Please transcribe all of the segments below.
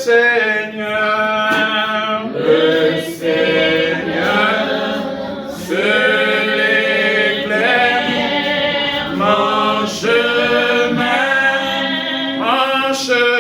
Seigneur, seul éclaire mon chemin, mon chemin.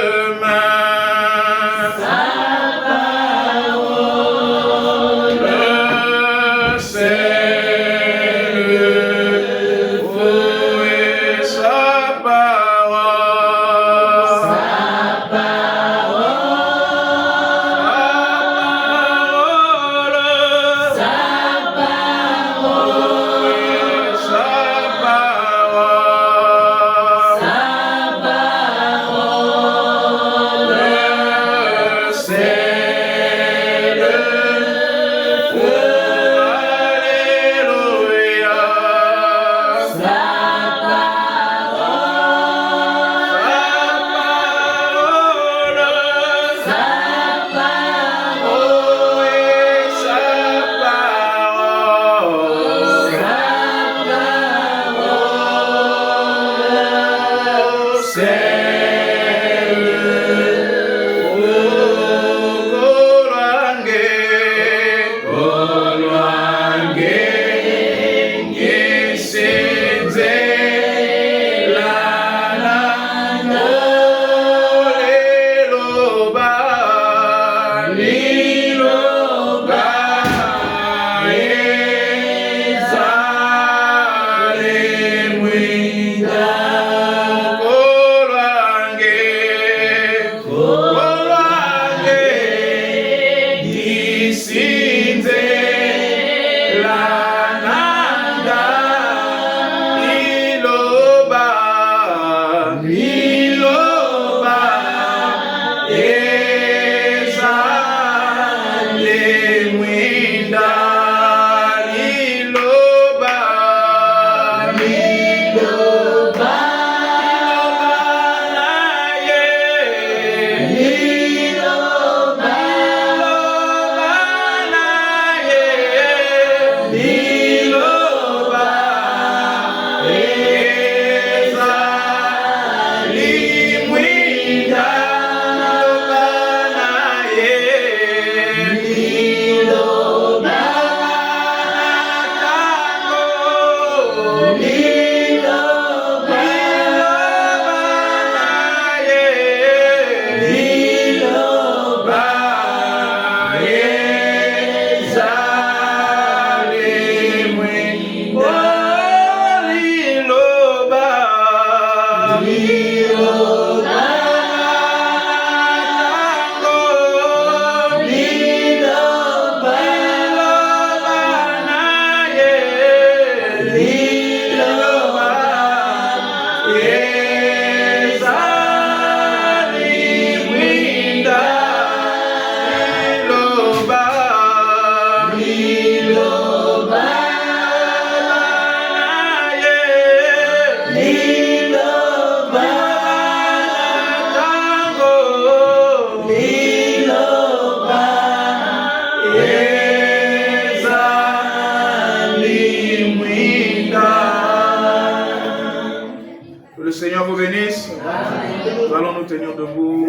Nous allons nous tenir debout.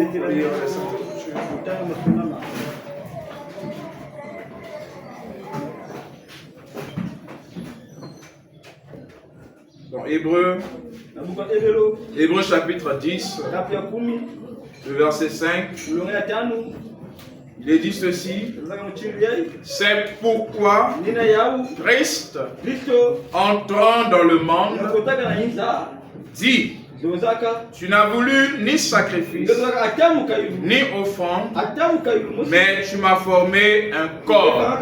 Dans Hébreu chapitre 10, le verset 5, il est dit ceci: c'est pourquoi Christ, entrant dans le monde, dit: tu n'as voulu ni sacrifice, ni offrande, mais tu m'as formé un corps.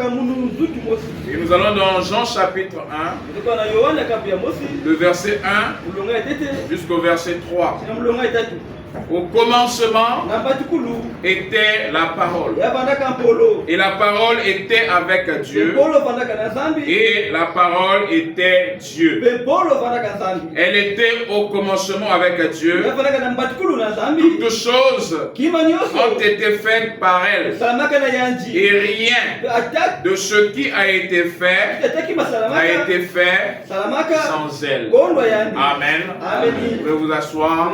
Et nous allons dans Jean chapitre 1, le verset 1 jusqu'au verset 3. Au commencement était la parole, et la parole était avec Dieu, et la parole était Dieu. Elle était au commencement avec Dieu. Toutes choses ont été faites par elle, et rien de ce qui a été fait sans elle. Amen. Vous pouvez vous asseoir.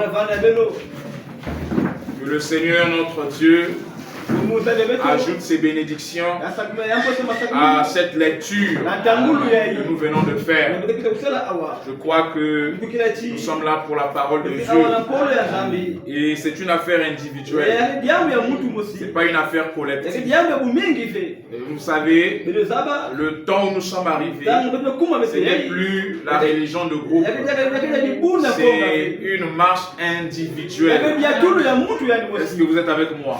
Que le Seigneur notre Dieu ajoute ses bénédictions à cette lecture que nous venons de faire. Je crois que nous sommes là pour la parole de Dieu et c'est une affaire individuelle. Ce n'est pas une affaire collective. Vous savez, le temps où nous sommes arrivés, ce n'est plus la religion de groupe. C'est une marche individuelle. Est-ce que vous êtes avec moi?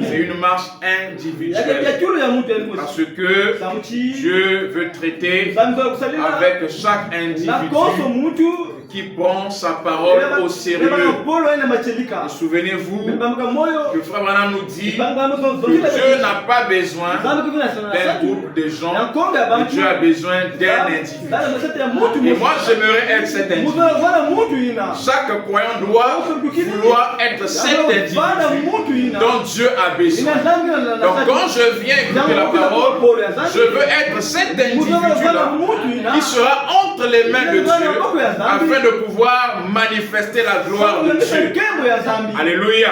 C'est une marche individuelle. Parce que Dieu veut traiter avec chaque individu qui prend sa parole au sérieux. Souvenez-vous que Frère Branham nous dit que Dieu n'a pas besoin d'un groupe de gens, mais Dieu a besoin d'un individu. Et moi, j'aimerais être cet individu. Chaque croyant doit vouloir être cet individu dont Dieu a besoin. Donc quand je viens écouter la parole, je veux être cet individu-là qui sera entre les mains de Dieu afin de pouvoir manifester la gloire de Dieu. Alléluia.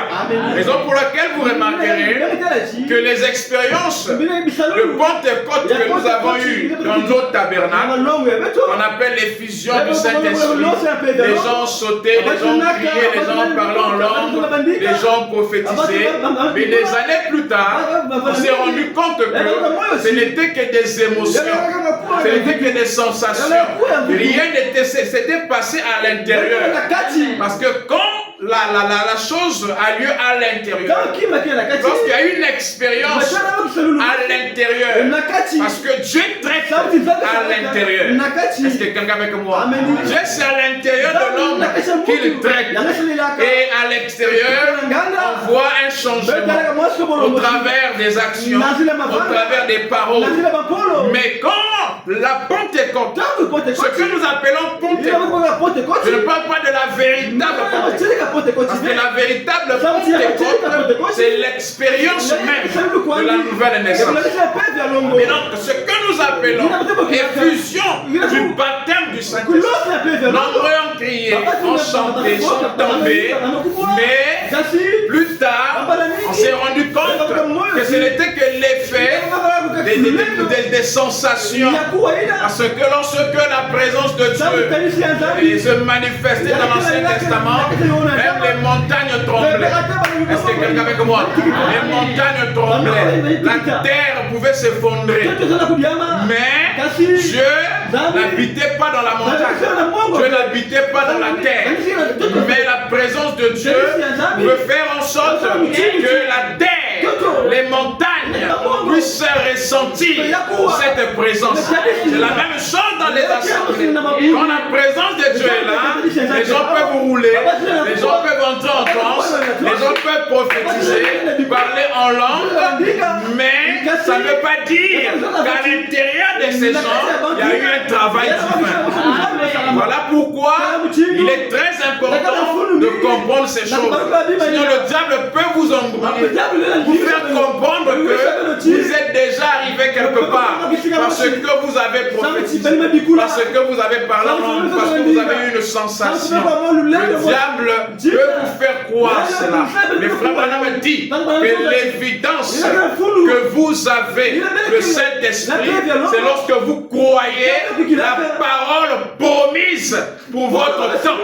Raison pour laquelle vous remarquerez que les expériences de Pentecôte que nous avons eues dans nos tabernacles, on appelle les fusions du Saint-Esprit, les gens sautaient, les gens criaient, les gens parlaient en langue, les gens prophétisaient. Mais des années plus tard, on s'est rendu compte que ce n'était que des émotions, ce n'était que des sensations. Rien s'était passé à l'intérieur. Parce que quand la chose a lieu à l'intérieur, lorsqu'il y a une expérience à l'intérieur, parce que Dieu traite à l'intérieur. Est-ce que quelqu'un avec moi? Dieu, c'est à l'intérieur de l'homme qu'il traite. Et à l'extérieur, on voit un changement au travers des actions, au travers des paroles. Mais quand la Pentecôte, ce que nous appelons Pentecôte, je ne parle pas de la véritable Pentecôte, parce que la véritable Pentecôte, c'est l'expérience même de la nouvelle naissance. Mais donc, ce que nous appelons effusion du baptême du Saint-Esprit, nombreux ont crié, ont chanté, sont tombés, mais plus tard, on s'est rendu compte que ce n'était que l'effet des sensations. Parce que lorsque la présence de Dieu se manifestait dans l'Ancien Testament, même les montagnes tremblaient. Est-ce que quelqu'un avec moi? Les montagnes tremblaient. La terre pouvait s'effondrer. Mais Dieu n'habitait pas dans la montagne. Dieu n'habitait pas dans la terre. Mais la présence de Dieu peut faire en sorte que la terre, les montagnes puissent ressentir cette présence. C'est la même chose dans les assemblées. Quand la présence de Dieu est là, les gens peuvent rouler, les gens peuvent entrer en transe, les gens peuvent prophétiser, parler en langue, mais ça ne veut pas dire qu'à l'intérieur de ces gens, il y a eu un travail divin. Voilà pourquoi il est très important de comprendre ces choses. Sinon le diable peut vous embrouiller, vous faire comprendre que vous êtes déjà arrivé quelque part parce que vous avez prophétisé, parce que vous avez parlé en langue, parce que vous avez eu une sensation. Le diable peut vous faire croire cela. Le frère Branham dit que l'évidence que vous avez le Saint-Esprit, c'est lorsque vous croyez la parole promise pour votre temps.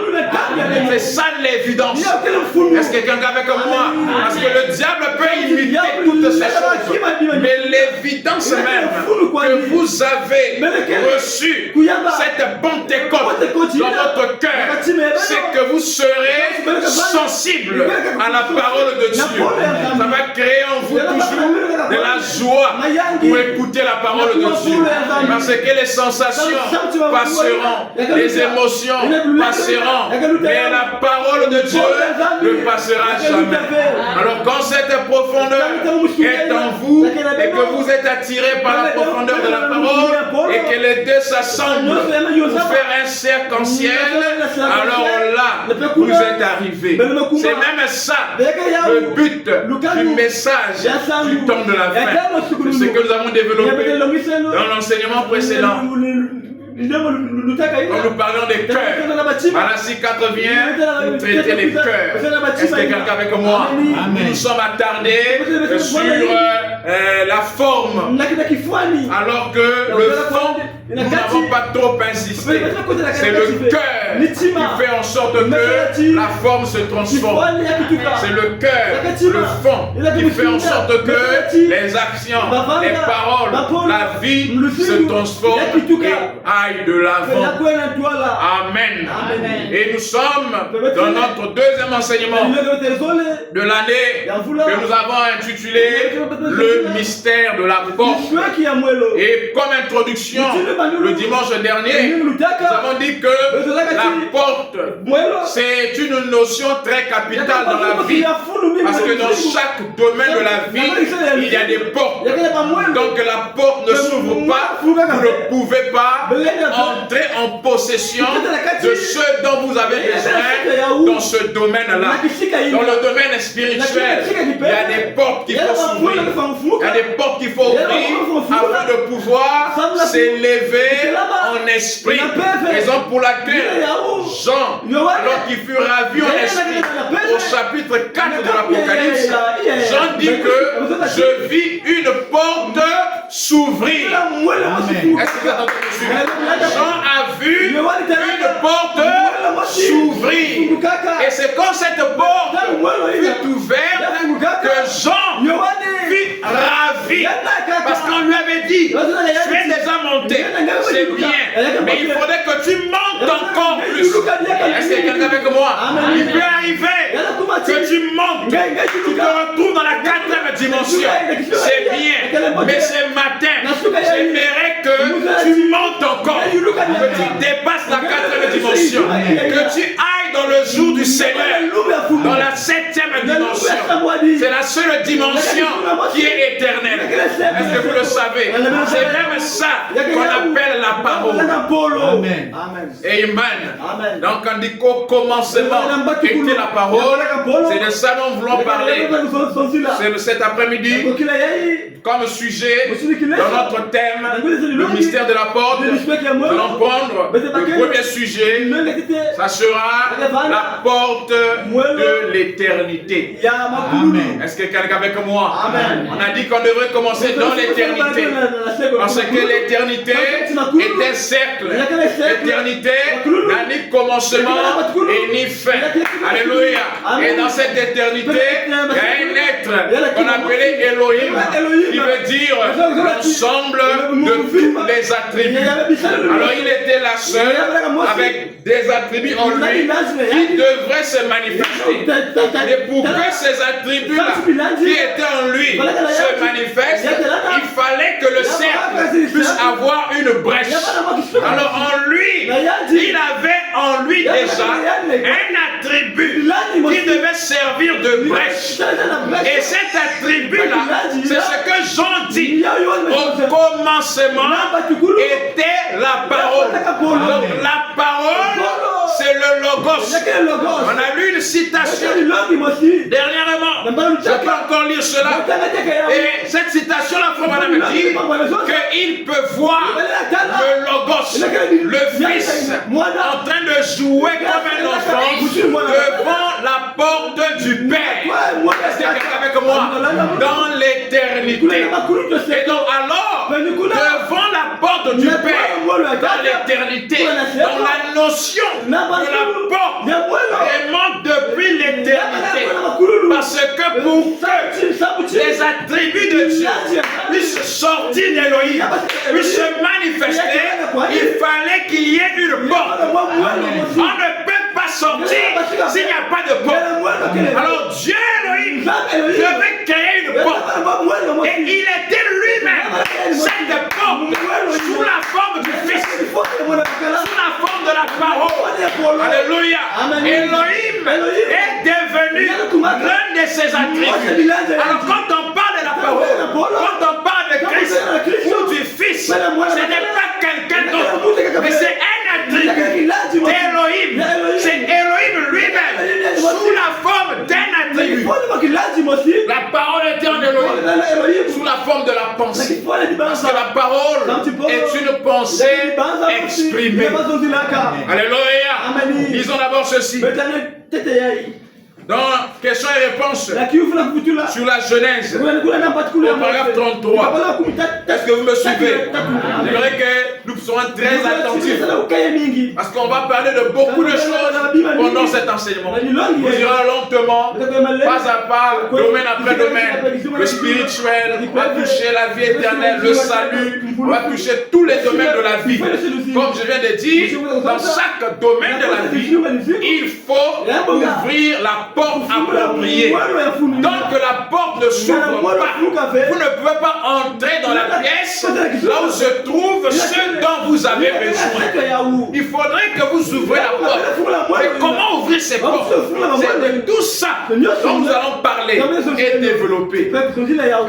C'est ça l'évidence. Est-ce que quelqu'un est avec moi? Parce que le diable peut imiter toutes ces choses. Mais l'évidence même que vous avez reçu cette Pentecôte dans votre cœur, c'est que vous serez sensible à la parole de Dieu. Ça va créer en vous toujours de la joie pour écouter la parole de Dieu. Parce que les sensations passeront, les émotions passeront, mais la parole de Dieu ne passera jamais. Alors quand cette profondeur est en vous et que vous êtes attiré par la profondeur de la parole et que les deux s'assemblent pour faire un cercle en ciel, alors là, vous êtes arrivé. C'est même ça le but du message du temps de la fin. C'est ce que nous avons développé dans l'enseignement précédent. Quand nous parlons des cœurs, Malachie 4 vient nous traiter les cœurs. Est-ce que quelqu'un avec moi? Nous sommes attardés sur la forme, alors que le fond, nous n'avons pas trop insisté. C'est le cœur qui fait en sorte que la forme se transforme. C'est le cœur, le fond, qui fait en sorte que les actions, les paroles, la vie se transforment et aillent de l'avant. Amen. Et nous sommes dans notre deuxième enseignement de l'année que nous avons intitulé le mystère de la porte. Et comme introduction, le dimanche dernier, nous avons dit que la porte, c'est une notion très capitale dans la vie. Parce que dans chaque domaine de la vie, il y a des portes. Donc la porte ne s'ouvre pas, vous ne pouvez pas entrer en possession de ce dont vous avez besoin dans ce domaine-là. Dans le domaine spirituel, il y a des portes qu'il faut s'ouvrir. Il y a des portes qu'il faut ouvrir afin de pouvoir s'élever en esprit. Raison pour laquelle Jean, alors qu'il fut ravi en esprit, au chapitre 4 de l'Apocalypse, Jean dit que je vis une porte s'ouvrir. Est-ce que vous avez entendu? Jean a vu une porte s'ouvrir. Et c'est quand cette porte fut ouverte que Jean fut ravi. Parce qu'on lui avait dit, tu es déjà monté, c'est bien, mais il faudrait que tu montes encore plus. Est-ce que quelqu'un avec moi? Il peut arriver que tu montes, tu te retrouves dans la 4e dimension. C'est bien, mais ce matin, j'aimerais que tu montes encore, que tu dépasses la 4e dimension, que tu ailles dans le jour du Seigneur, dans la 7e dimension. C'est la seule dimension qui est éternelle. Est-ce que vous le savez? C'est même ça qu'on appelle la parole. Amen. Amen. Donc on dit qu'au commencement était la parole. C'est de ça dont nous voulons parler. C'est cet après-midi comme sujet dans notre thème, le mystère de la porte. Nous allons prendre le premier sujet. Ça sera la porte de l'éternité. Est-ce que quelqu'un avec moi? Amen. On a dit qu'on devrait commencer dans l'éternité. Parce que l'éternité est un cercle. L'éternité n'a ni commencement et ni fin. Alléluia. Et dans cette éternité, il y a un être qu'on appelait Elohim, qui veut dire l'ensemble de tous les attributs. Alors il était la seule avec des attributs en lui qui devraient se manifester. Et pour que ces attributs-là qui étaient en lui se manifestent, il fallait que le cercle puisse avoir une brèche. Alors en lui, il avait en lui déjà un attribut qui devait servir de brèche. Et cet attribut-là, c'est ce que Jean dit. Au commencement était la parole. Donc la parole, c'est le logos. On a lu une citation dernièrement. Je peux encore lire cela. Et cette citation, la foi madame dit qu'il peut voir le logos, le fils, en train de jouer comme un enfant devant la porte du Père. Est-ce que quelqu'un avec moi? Dans l'éternité. Et donc alors, devant la porte du Père, dans l'éternité, dans la notion de la porte, remonte depuis l'éternité. Parce que pour que les attributs de Dieu puissent sortir d'Élohim, puissent se manifester, il fallait qu'il y ait une porte. On ne peut pas sortir s'il n'y a pas de porte. Alors Dieu Elohim devait créer une porte. Et il était lui-même cette porte sous la forme du Fils, sous la forme de la parole. Alléluia. Elohim est devenu l'un de ses attributs. Alors quand on parle de la parole, quand on parle de Christ ou du Fils, ce n'est pas quelqu'un d'autre, mais c'est un attribut d'Elohim. C'est Elohim lui-même sous la forme d'un attribut. La parole était en Elohim. sous la forme de la pensée. Parce que la parole est une pensée exprimée. Alléluia. Disons d'abord ceci. Dans questions et réponses sur la Genèse, au paragraphe 33, est-ce que vous me suivez? J'aimerais que nous soyons très attentifs parce qu'on va parler de beaucoup de choses pendant cet enseignement. Nous irons lentement, pas à pas, domaine après domaine. Le spirituel, on va toucher la vie éternelle, le salut, on va toucher tous les domaines de la vie. Comme je viens de dire, dans chaque domaine de la vie, il faut ouvrir la porte appropriée. Donc la porte ne s'ouvre pas. Vous ne pouvez pas entrer dans la pièce là où se trouve ce dont vous avez besoin. Il faudrait que vous ouvriez la porte. Mais comment ouvrir ces portes? C'est de tout ça dont nous allons parler et développer.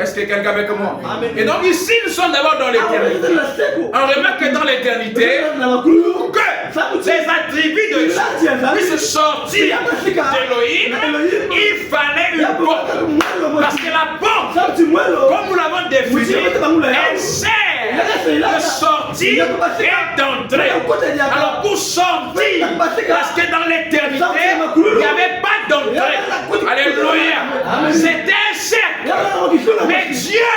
Est-ce que quelqu'un avec moi? Et donc ici nous sommes d'abord dans l'éternité. On remarque que dans l'éternité, que les attributs de Dieu puissent sortir d'Élohim, il fallait une porte. Parce que la porte, comme nous l'avons définie, elle sert de sortir et d'entrer. Alors pour sortir, parce que dans l'éternité, il n'y avait pas d'entrée. Alléluia. C'était un cercle. Mais Dieu,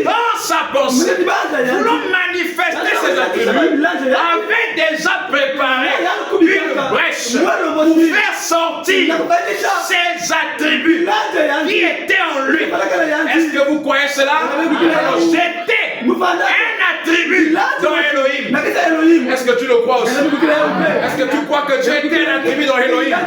dans sa pensée, voulant manifester ses attributs, avait déjà préparé une brèche pour faire sortir ses attributs qui étaient en lui. Est-ce que vous croyez cela? Alors j'étais un attribut dans Elohim. Est-ce que tu le crois aussi? Est-ce que tu crois que Dieu était un attribut dans Elohim?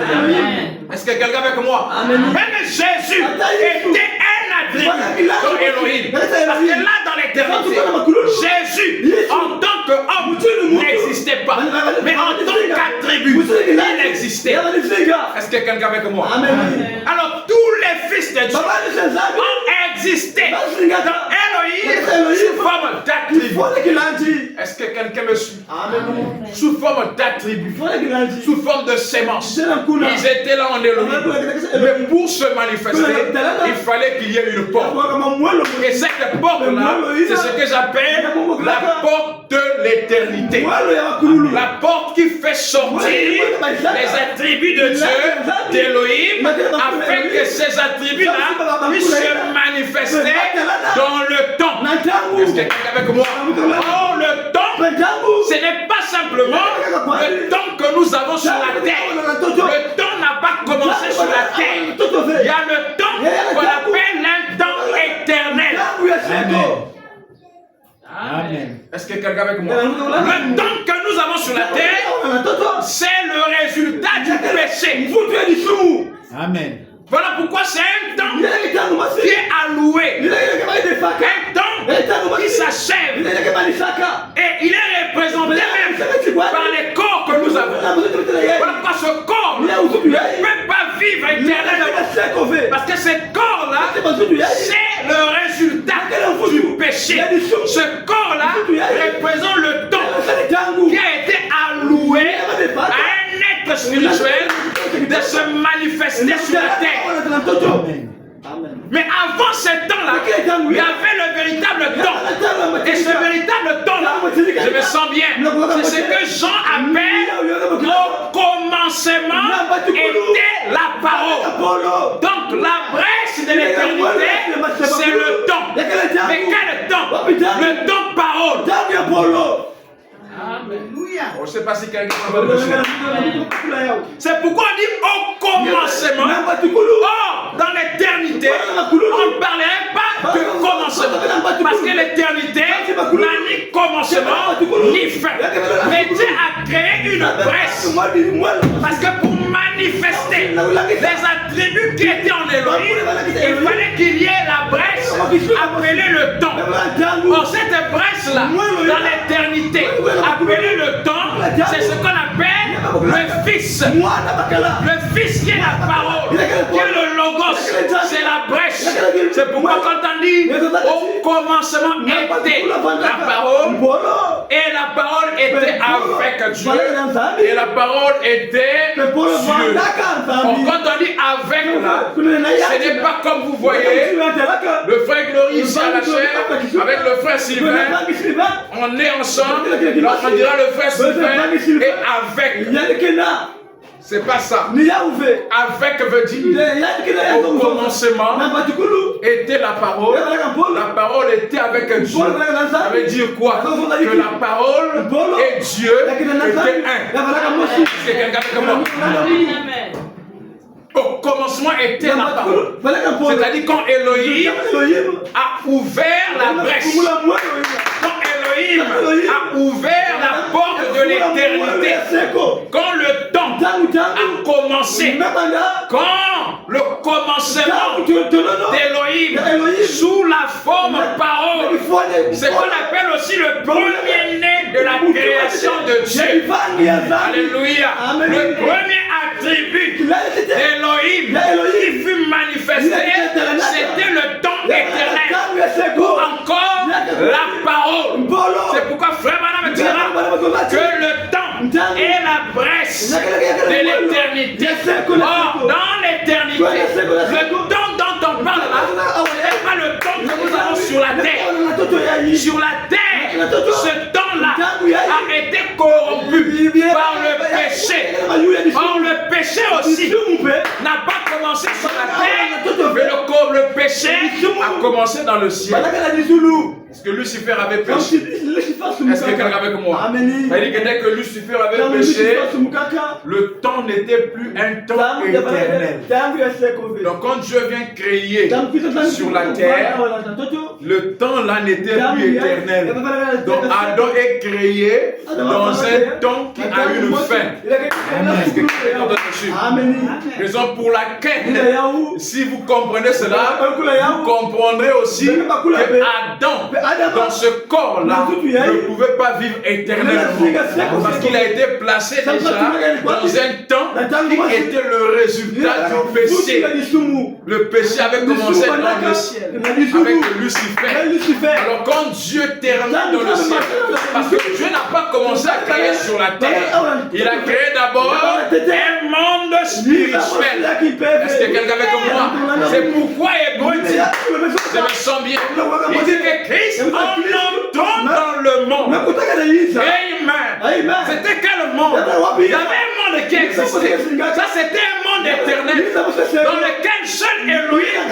Est-ce que quelqu'un avec moi? Même Jésus était un attribut dans Elohim. Parce que là dans l'éternité, Jésus en tant qu'homme n'existait pas. Mais en tant qu'attribut, il existait. Est-ce que quelqu'un avec moi? Alors tous les fils de Dieu ont existé dans Elohim sous forme d'attribut. Est-ce que quelqu'un me suit? Sous forme d'attribut, sous forme de sémence. Ils étaient là en Elohim. Mais pour se manifester, il fallait qu'il y ait une porte. Et cette porte-là, c'est ce que j'appelle la porte de l'éternité. La porte qui fait sortir les attributs de Dieu, d'Elohim, afin que ces attributs-là puissent se manifester dans le temps. Est-ce que quelqu'un avec moi? Oh, le temps, ce n'est pas simplement le temps que nous avons sur la terre. Le temps n'a pas commencé sur la terre. Il y a le temps qu'on appelle un temps éternel. Amen. Est-ce que quelqu'un avec moi? Le temps que nous avons sur la terre, c'est le résultat du péché. Amen. Voilà pourquoi c'est un temps qui est alloué. Un temps qui s'achève. Et il est représenté même par les corps que nous avons. Voilà pourquoi ce corps ne peut pas vivre éternellement. Parce que ce corps-là, c'est le résultat du péché. Ce corps-là représente le temps qui a été alloué à un être spirituel de se manifester sur la terre. Mais avant ce temps-là, il y avait le véritable temps. Et ce véritable temps-là, je me sens bien, c'est ce que Jean appelle au commencement était la parole. Donc la brèche de l'éternité, c'est le temps. Mais quel temps? Le temps parole. Alléluia. Je ne sais pas si quelqu'un va le dire. C'est pourquoi on dit au commencement. Or, dans l'éternité, on ne parlerait pas de commencement. Parce que l'éternité n'a ni commencement ni fin. Mais Dieu a créé une brèche. Parce que pour manifester les attributs qui étaient en Elohim, il fallait qu'il y ait la brèche appelée le temps. Or, cette brèche-là, dans l'éternité, appelée le temps, c'est ce qu'on appelle le Fils. Le Fils qui est la parole, qui est le Logos, c'est la brèche. C'est pourquoi quand on dit au commencement était la parole, et la parole était avec Dieu, et la parole était Dieu. Quand on dit avec là, ce n'est pas comme vous voyez, le frère Glory ici à la chair, avec le frère Sylvain, on est ensemble, donc on dira le frère Sylvain et avec. C'est pas ça. Avec veut dire au commencement était la parole. La parole était avec Dieu. Ça veut dire quoi? Que la parole et Dieu étaient un. C'est quelqu'un comme moi. Au commencement était la parole. C'est-à-dire quand Elohim a ouvert la brèche. Quand Elohim a ouvert la porte de l'éternité. Quand le temps a commencé. Quand le commencement d'Elohim sous la forme parole. C'est qu'on appelle aussi le premier-né de la création de Dieu. Alléluia. Le premier attribut d'Elohim qui fut manifesté, c'était le temps éternel. Ou encore la parole. C'est pourquoi frère Branham dira que le temps est la brèche de l'éternité. Or, dans l'éternité, le temps dont on parle là, ce n'est pas le temps que nous avons sur la terre. Sur la terre, ce temps-là a été corrompu par le péché. Or, le péché aussi n'a pas commencé sur la terre, mais le péché a commencé dans le ciel. Est-ce que Lucifer avait péché? Est-ce que quelqu'un avait comme moi? Il dit que dès que Lucifer avait péché, le temps n'était plus un temps éternel. Donc quand Dieu vient créer sur la terre, le temps là n'était plus éternel. Donc Adam est créé dans un temps qui a une fin. Raison pour laquelle, si vous comprenez cela, vous comprendrez aussi que Adam, dans ce corps-là, ne pouvait pas vivre éternellement. Parce qu'il a été placé déjà dans un temps qui était le résultat du péché. Le péché avait commencé dans le ciel avec Lucifer. Alors quand Dieu termine dans le ciel, parce que Dieu n'a pas commencé à créer sur la terre, il a créé d'abord un monde spirituel. Est-ce que quelqu'un avec moi? C'est pourquoi Hébreu dit, je me sens bien, il dit que Christ en entrant dans le monde. Amen. C'était quel monde? Il y avait un monde qui existait. Ça c'était un monde éternel dans lequel seul Elohim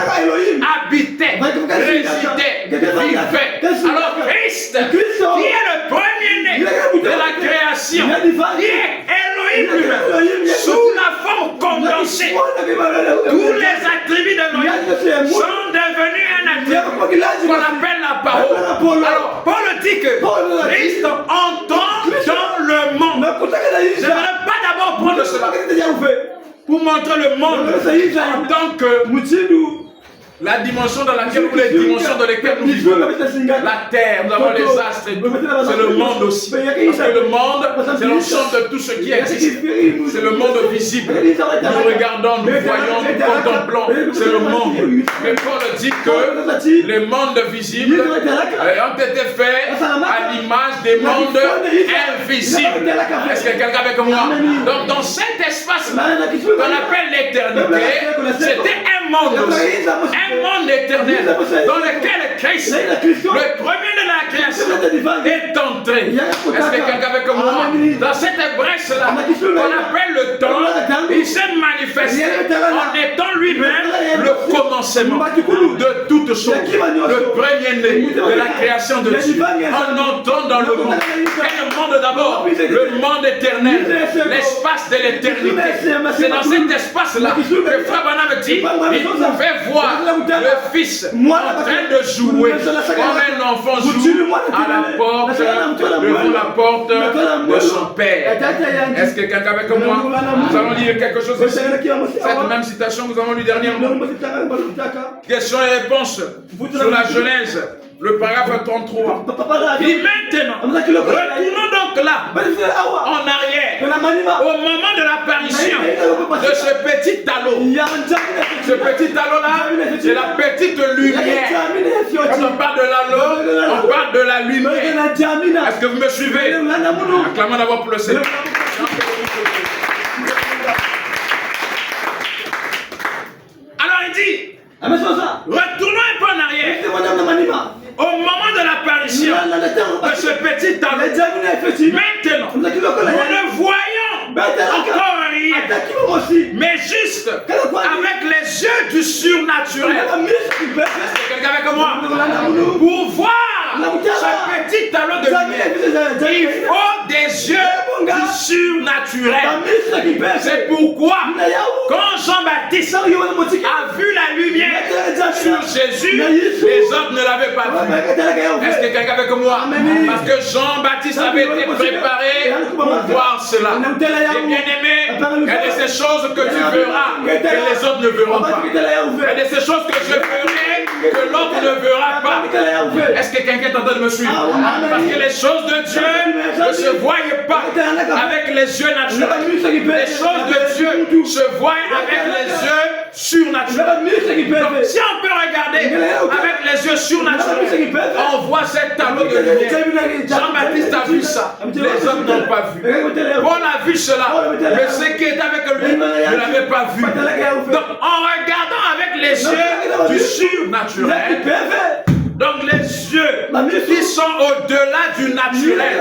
habitait, résidait, vivait. Alors Christ, qui est le premier-né de la création, qui est Elohim lui-même, sous la forme condensée, tous les attributs d'Elohim sont devenus un attribut qu'on appelle la parole. Alors Paul dit que Christ entend dans le monde. Je ne vais pas d'abord prendre cela pour montrer le monde en tant que la dimension dans laquelle, ou les dimensions dans lesquelles nous vivons. La terre, nous avons les astres et tout. C'est le monde aussi. Parce que le monde, c'est l'ensemble de tout ce qui existe. C'est le monde visible. Nous regardons, nous voyons, nous contemplons. C'est le monde. Mais Paul dit que les mondes visibles ont été faits à l'image des mondes invisibles. Est-ce que quelqu'un avec moi? Donc dans cet espace qu'on appelle l'éternité, c'était un monde aussi. Un monde éternel dans lequel Christ, le premier de la création, est entré. Est-ce que quelqu'un avec moi? Dans cette brèche-là, qu'on appelle le temps, il s'est manifesté en étant lui-même le commencement de toutes choses. Le premier-né de la création de Dieu. En entrant dans le monde. Quel monde d'abord? Le monde éternel. L'espace de l'éternité. C'est dans cet espace-là que Frère Branham dit, il pouvait voir le fils en train de jouer comme un enfant joue à la porte, devant la porte de son père. Est-ce que quelqu'un avec moi? Nous allons lire quelque chose ici. Cette même citation, nous avons lu dernièrement. Questions et réponses sur la Genèse. Le paragraphe 33. Il dit maintenant, retournons donc là, en arrière, au moment de l'apparition de ce petit talon. Ce petit talon-là, c'est la petite lumière. Quand on parle de l'halo, on parle de la lumière. Est-ce que vous me suivez? Acclamons d'abord pour le Seigneur. Alors il dit, retournons un peu en arrière. de ce petit talon. Maintenant, nous ne voyons encore rien, mais juste avec les yeux du surnaturel. C'est quelqu'un avec moi? Pour voir ce petit talon de lumière, il faut des yeux du surnaturel. C'est pourquoi, quand Jean-Baptiste a vu la lumière sur Jésus, les autres ne l'avaient pas vu. Est-ce que quelqu'un avec moi? Parce que Jean-Baptiste avait été préparé pour voir cela. Et bien aimé, il y a de ces choses que tu verras que les autres ne verront pas. Il y a de ces choses que je ferai que l'autre ne verra pas. Est-ce que quelqu'un est en train de me suivre? Parce que les choses de Dieu ne se voient pas avec les yeux naturels. Les choses de Dieu se voient avec les yeux surnaturels. Donc si on peut regarder avec les yeux surnaturels, on voit cette tableau de lumière. Jean-Baptiste a vu ça, les autres n'ont pas vu. Paul a vu cela, mais ceux qui étaient avec lui ne l'avaient pas vu. Donc en regardant avec les yeux du surnaturel, donc les yeux qui sont au-delà du naturel,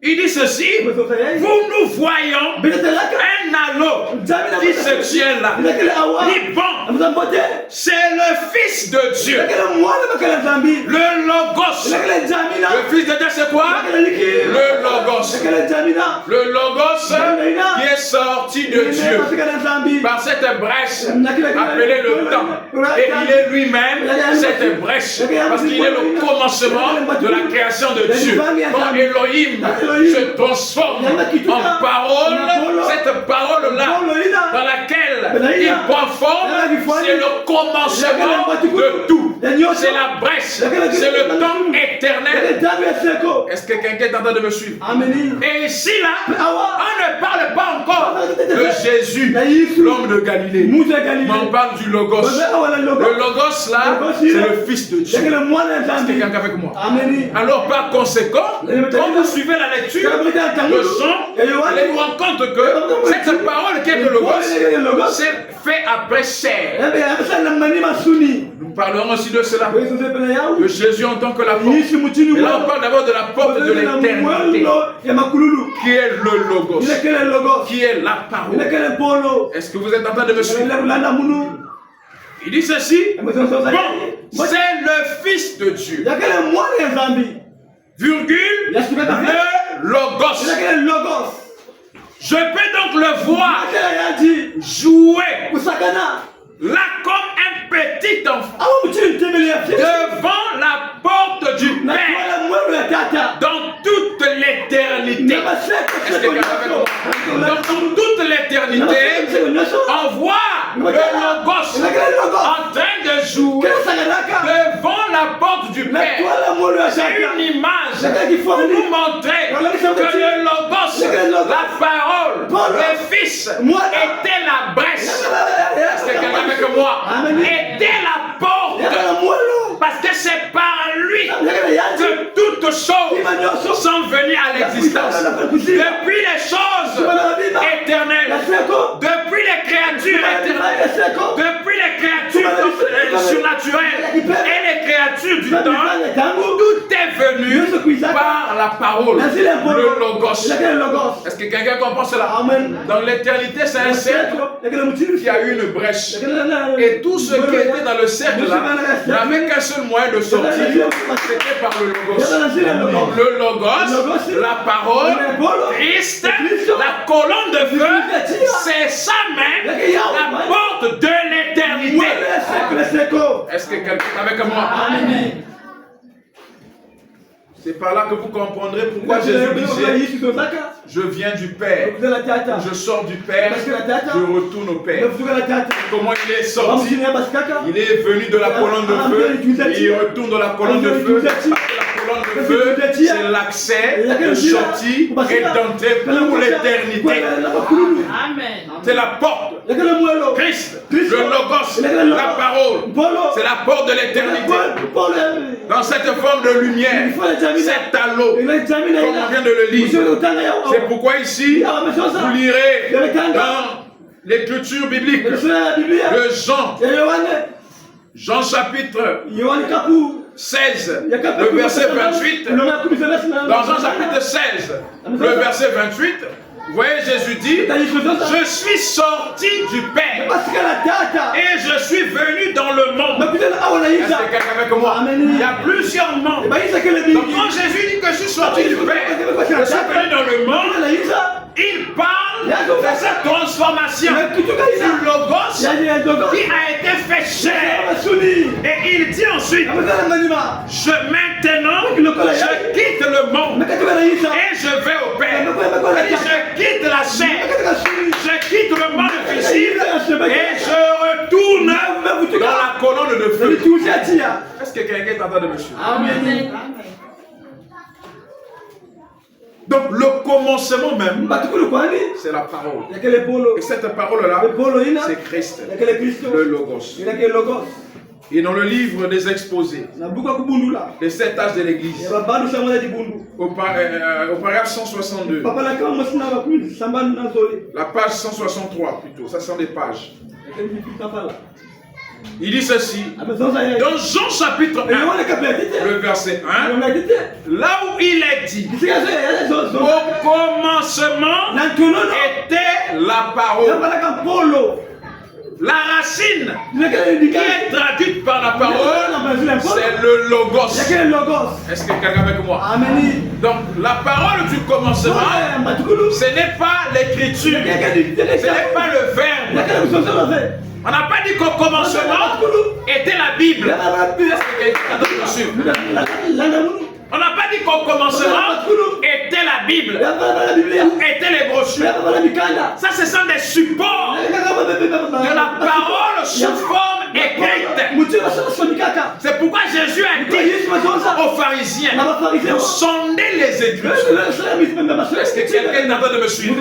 il dit ceci, vous nous voyons un halo qui se tient là. Il dit bon, c'est le Fils de Dieu, le Logos. Le Fils de Dieu c'est quoi? Le Logos. Le Logos qui est sorti de Dieu par cette brèche appelée le temps. Et il est lui-même cette brèche parce qu'il est le commencement de la création de Dieu. Quand Elohim se transforme en parole, cette parole-là dans laquelle il prend forme, c'est le commencement de tout. C'est la brèche, c'est le temps éternel. Est-ce que quelqu'un est en train de me suivre? Et ici, là, on ne parle pas encore de Jésus, l'homme de Galilée. Mais on parle du Logos. Le Logos, là, c'est le Fils de Dieu. Est-ce que quelqu'un avec moi? Alors, par conséquent, quand vous suivez la lecture de Jean, allez vous rendre compte que cette parole qui est le Logos, c'est fait après chair. Nous parlerons aussi de cela, de Jésus en tant que la porte. Mais là, on parle d'abord de la porte de l'éternité, qui est le Logos, qui est la parole. Est-ce que vous êtes en train de me suivre? Il dit ceci, bon, c'est le Fils de Dieu, virgule, le Logos. Je peux donc le voir jouer là comme un petit enfant devant la porte du Père dans toute l'éternité. Est-ce que dans toute l'éternité, on voit le Logos en train de jouer devant la porte du Père. C'est une image pour nous montrer que le Logos, la parole, le Fils, était la brèche. Est-ce que quelqu'un avec moi était la porte? Parce que c'est par lui que toutes choses sont venues à l'existence. Depuis les choses éternelles, depuis les créatures éternelles, depuis les créatures surnaturelles et les créatures du temps, tout est venu par la parole, le Logos. Est-ce que quelqu'un comprend cela? Dans l'éternité, c'est un cercle qui a eu une brèche. Et tous ceux qui étaient dans le cercle là n'avaient qu'un seul moyen de sortir, c'était par le Logos. Le Logos, la parole, Christ, la colonne de feu, c'est ça même la porte de l'éternité. Est-ce que quelqu'un est avec moi? C'est par là que vous comprendrez pourquoi Jésus disait: je viens du Père, je sors du Père, je retourne au Père. Comment il est sorti? Il est venu de la colonne de feu, et il retourne dans la colonne de feu. La colonne de feu, c'est l'accès, de sortie et d'entrée pour l'éternité. C'est la porte. Christ, le Logos, la parole, c'est la porte de l'éternité. Dans cette forme de lumière, cet halo, comme on vient de le lire. C'est pourquoi ici, vous lirez dans l'écriture biblique de Jean chapitre 16, le verset 28, dans Jean chapitre 16, le verset 28, vous voyez, Jésus dit, je suis sorti du Père et je suis venu dans le monde. Est-ce que quelqu'un avec moi? Il y a plusieurs mondes. Donc quand Jésus dit que je suis sorti du Père, je suis venu dans le monde, il parle de cette transformation du Logos qui a été fait chair. Et il dit ensuite, maintenant, je quitte le monde et je vais au Père. Je quitte la chair, je quitte le monde visible et je retourne dans la colonne de feu. Est-ce que quelqu'un est en train de me suivre? Amen. Donc le commencement même, c'est la parole. Et cette parole-là, c'est Christ, le Logos. Et dans le livre des exposés, les 7 âges de l'Église, au paragraphe 162, la page 163 plutôt, ça sont des pages. Il dit ceci, dans Jean chapitre 1, le verset 1, là où il est dit, au commencement était la parole. La racine qui est traduite par la parole, c'est le Logos. Est-ce que quelqu'un est avec moi? Donc la parole du commencement, ce n'est pas l'écriture, ce n'est pas le verbe. On n'a pas dit qu'au commencement était la Bible. On n'a pas dit qu'au commencement était la Bible, étaient les brochures. Ça, ce sont des supports de la parole sous forme écrite. C'est pourquoi Jésus a dit aux pharisiens, vous sondez les Écritures. Est-ce que quelqu'un est en train de me suivre?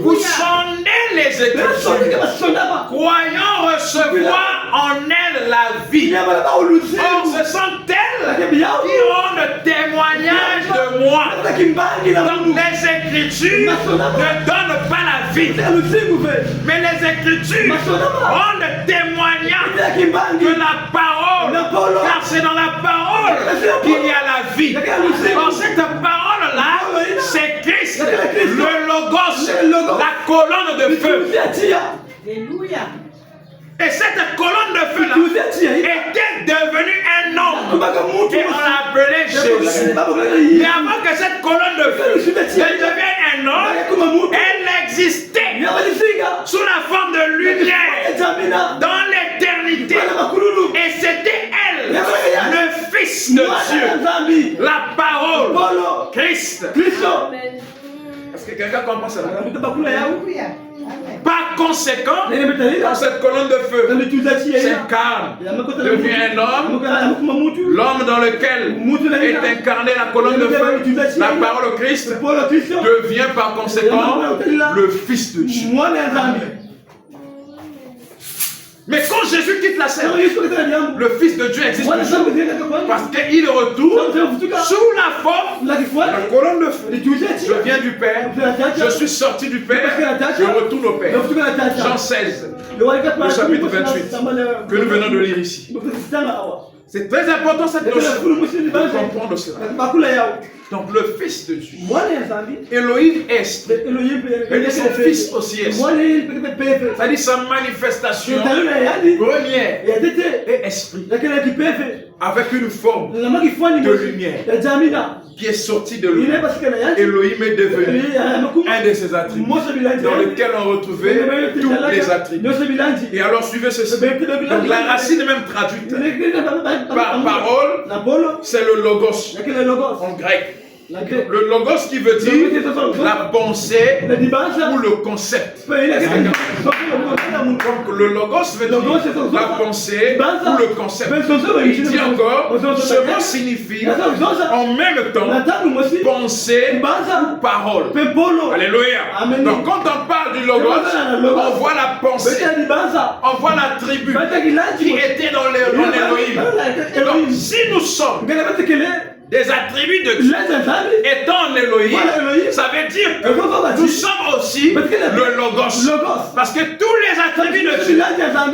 Vous sondez les Écritures, croyant recevoir en elles la vie. Or, ce sont elles qui rendent témoignage de moi. Donc les Écritures ne donnent pas la vie, mais les Écritures rendent témoignage de la parole, car c'est dans la parole qu'il y a la vie. Dans cette parole-là, c'est Christ, le Logos, la colonne de feu. Alléluia. Et cette colonne de feu-là était devenue un homme et on l'appelait Jésus. Mais avant que cette colonne de feu devienne un homme, elle existait sous la forme de lumière dans l'éternité. Et c'était elle, le Fils de Dieu, la parole, Christ. Est-ce que quelqu'un comprend cela? Par conséquent, dans cette colonne de feu, s'incarne, devient un homme, l'homme dans lequel est incarnée la colonne de feu, la parole au Christ, devient par conséquent le Fils de Dieu. Mais quand Jésus quitte la scène, le Fils de Dieu existe toujours, parce qu'il retourne sous la forme de la colonne de feu. Je viens du Père, je suis sorti du Père, je retourne au Père. Jean 16, le chapitre 28, que nous venons de lire ici. C'est très important cette notion de comprendre cela. Donc le Fils de Dieu, Elohim est, et son Fils aussi est. C'est-à-dire sa manifestation première et esprit, avec une forme de lumière qui est sortie de lui. Elohim est devenu un de ses attributs, dans lequel on retrouvait tous les attributs. Et alors suivez ceci. Donc la racine même traduite par parole, c'est le logos en grec. Le logos qui veut dire la pensée ou le concept. Donc le logos veut dire la pensée ou le concept. Il dit encore, ce mot signifie en même temps pensée ou parole. Alléluia. Donc quand on parle du logos, on voit la pensée, on voit l'attribut qui était dans l'Élohim. Donc si nous sommes des attributs de Dieu étant en Elohim, ça veut dire que nous sommes aussi le Logos. Parce que tous les attributs de Dieu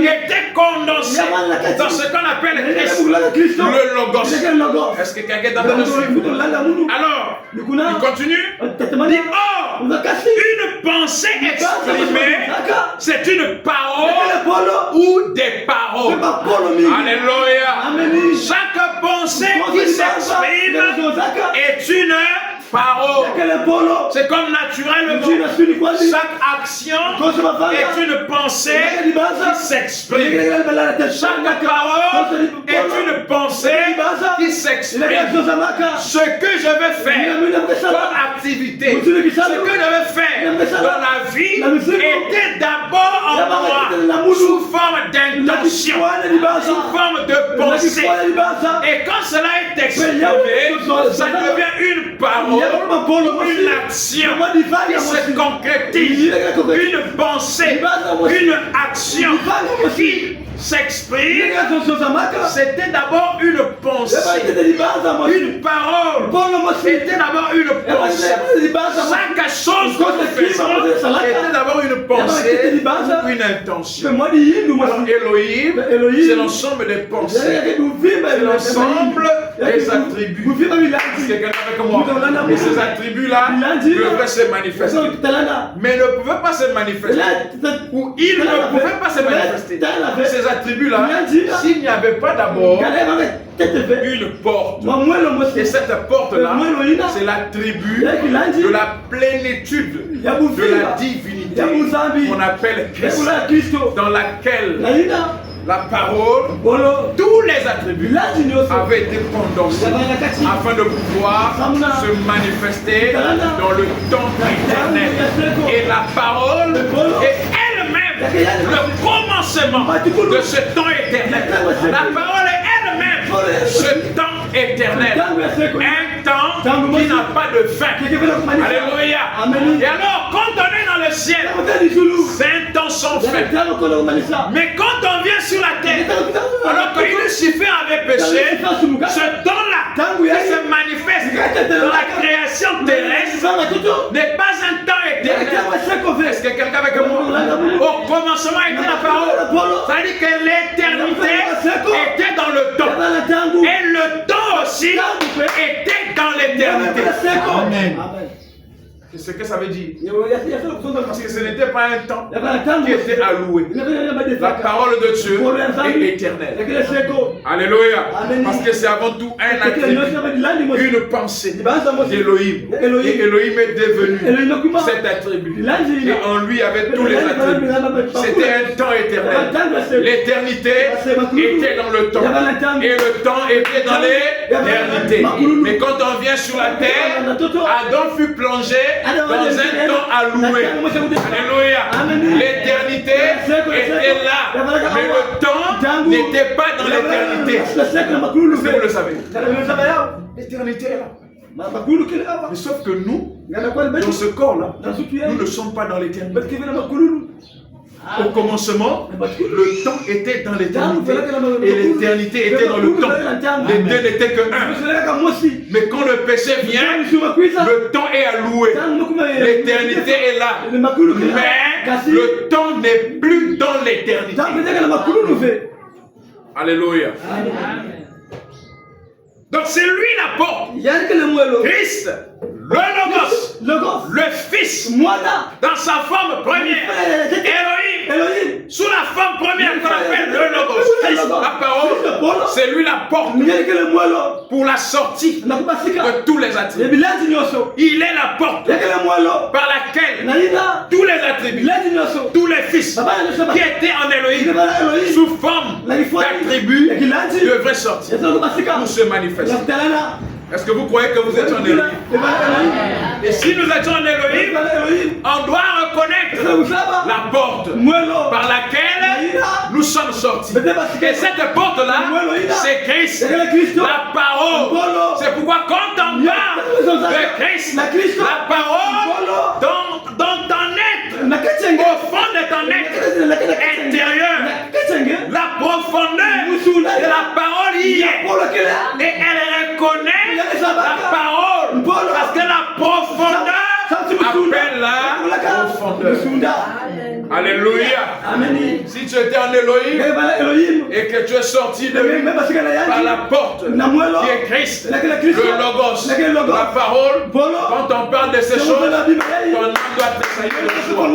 étaient condensés dans ce qu'on appelle Christ, le Logos. Est-ce que quelqu'un est en train de suivre? Alors, il continue. Dit, or, une pensée exprimée, c'est une parole ou des paroles. Alléluia. Chaque pensée qui s'exprime est une parole. C'est comme naturellement. Chaque action est une pensée qui s'exprime. Chaque parole est une pensée qui s'exprime. Ce que je veux faire comme activité, ce que je veux faire dans la vie était d'abord en moi sous forme d'intention, sous forme de pensée. Et quand cela est exprimé, ça devient une parole, une action qui se concrétise, une pensée, une action qui s'exprime. C'était d'abord une pensée, une parole. C'était d'abord une pensée. Chaque chose que nous faisons était d'abord une pensée, une intention. Alors Elohim, c'est l'ensemble des pensées, c'est l'ensemble des attributs. C'est quelqu'un avec moi. Et ces attributs-là devraient se manifester. Mais ne pouvaient pas se manifester. Ou ils ne pouvaient pas se manifester. Ces attributs-là, s'il n'y avait pas d'abord une porte. Et cette porte-là, c'est l'attribut de la plénitude de la divinité qu'on appelle Christ, dans laquelle la parole, tous les attributs avaient été condensés afin de pouvoir se manifester dans le temps éternel. Et la parole est elle-même le commencement de ce temps éternel. La parole est elle-même ce temps éternel. Un temps qui n'a pas de fin. Alléluia. Et alors, quand on est dans le ciel, c'est un temps sans fin. Mais quand on vient sur la terre, alors que Lucifer avait péché, ce temps-là qui se manifeste dans la création terrestre n'est pas un temps éternel. Est-ce que quelqu'un avec moi? Au commencement était la parole. Ça veut dire que l'éternité était dans le temps. Et le temps aussi était dans l'éternité. Amen. C'est ce que ça veut dire. Parce que ce n'était pas un temps qui était alloué. La parole de Dieu est éternelle. Alléluia. Parce que c'est avant tout un attribut, une pensée d'Elohim. Et Elohim est devenu cet attribut. Et en lui il y avait tous les attributs. C'était un temps éternel. L'éternité était dans le temps. Et le temps était dans l'éternité. Mais quand on vient sur la terre, Adam fut plongé dans un temps alloué. Alléluia. L'éternité était là. Mais le temps n'était pas dans l'éternité. Est-ce que vous le savez? L'éternité est là. Mais sauf que nous, dans ce corps-là, nous ne sommes pas dans l'éternité. Au commencement, le temps était dans l'éternité et l'éternité était dans le temps. Les deux n'étaient que un. Mais quand le péché vient, le temps est alloué. L'éternité est là. Mais le temps n'est plus dans l'éternité. Alléluia. Donc c'est lui la porte. Christ, le Logos, le Fils, dans sa forme première, Elohim, sous la forme première qu'on appelle le Logos, Christ, la parole, c'est lui la porte pour la sortie de tous les attributs. Il est la porte par laquelle tous les attributs, tous les fils qui étaient en Elohim, sous forme d'attributs, devraient sortir pour se manifester. Est-ce que vous croyez que vous êtes en Elohim? Et si nous étions en Elohim, on doit reconnaître la porte par laquelle nous sommes sortis. Et cette porte-là, c'est Christ, la parole. C'est pourquoi quand on parle de Christ, la parole dans ton être, au fond de ton être intérieur, la profondeur de la parole y est. Et elle est connaît la parole. Parce que la profondeur appelle la profondeur. Alléluia. Si tu étais en Elohim et que tu es sorti de lui par la porte qui est Christ, le Logos, la parole, quand on parle de ces choses, ton âme doit tressaillir de joie.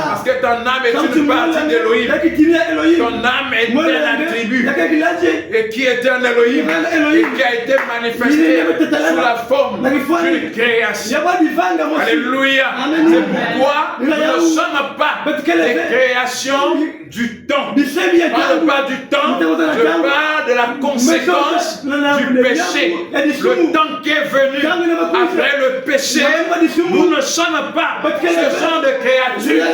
Parce que ton âme est une partie d'Elohim. Ton âme est un attribut et qui est un Elohim et qui a été manifesté sous la forme d'une création. Alléluia. C'est pourquoi nous ne sommes pas des créations du temps. Je ne parle pas du temps, je parle de la conséquence du péché. Le temps qui est venu après le péché, nous ne sommes pas ce genre de créatures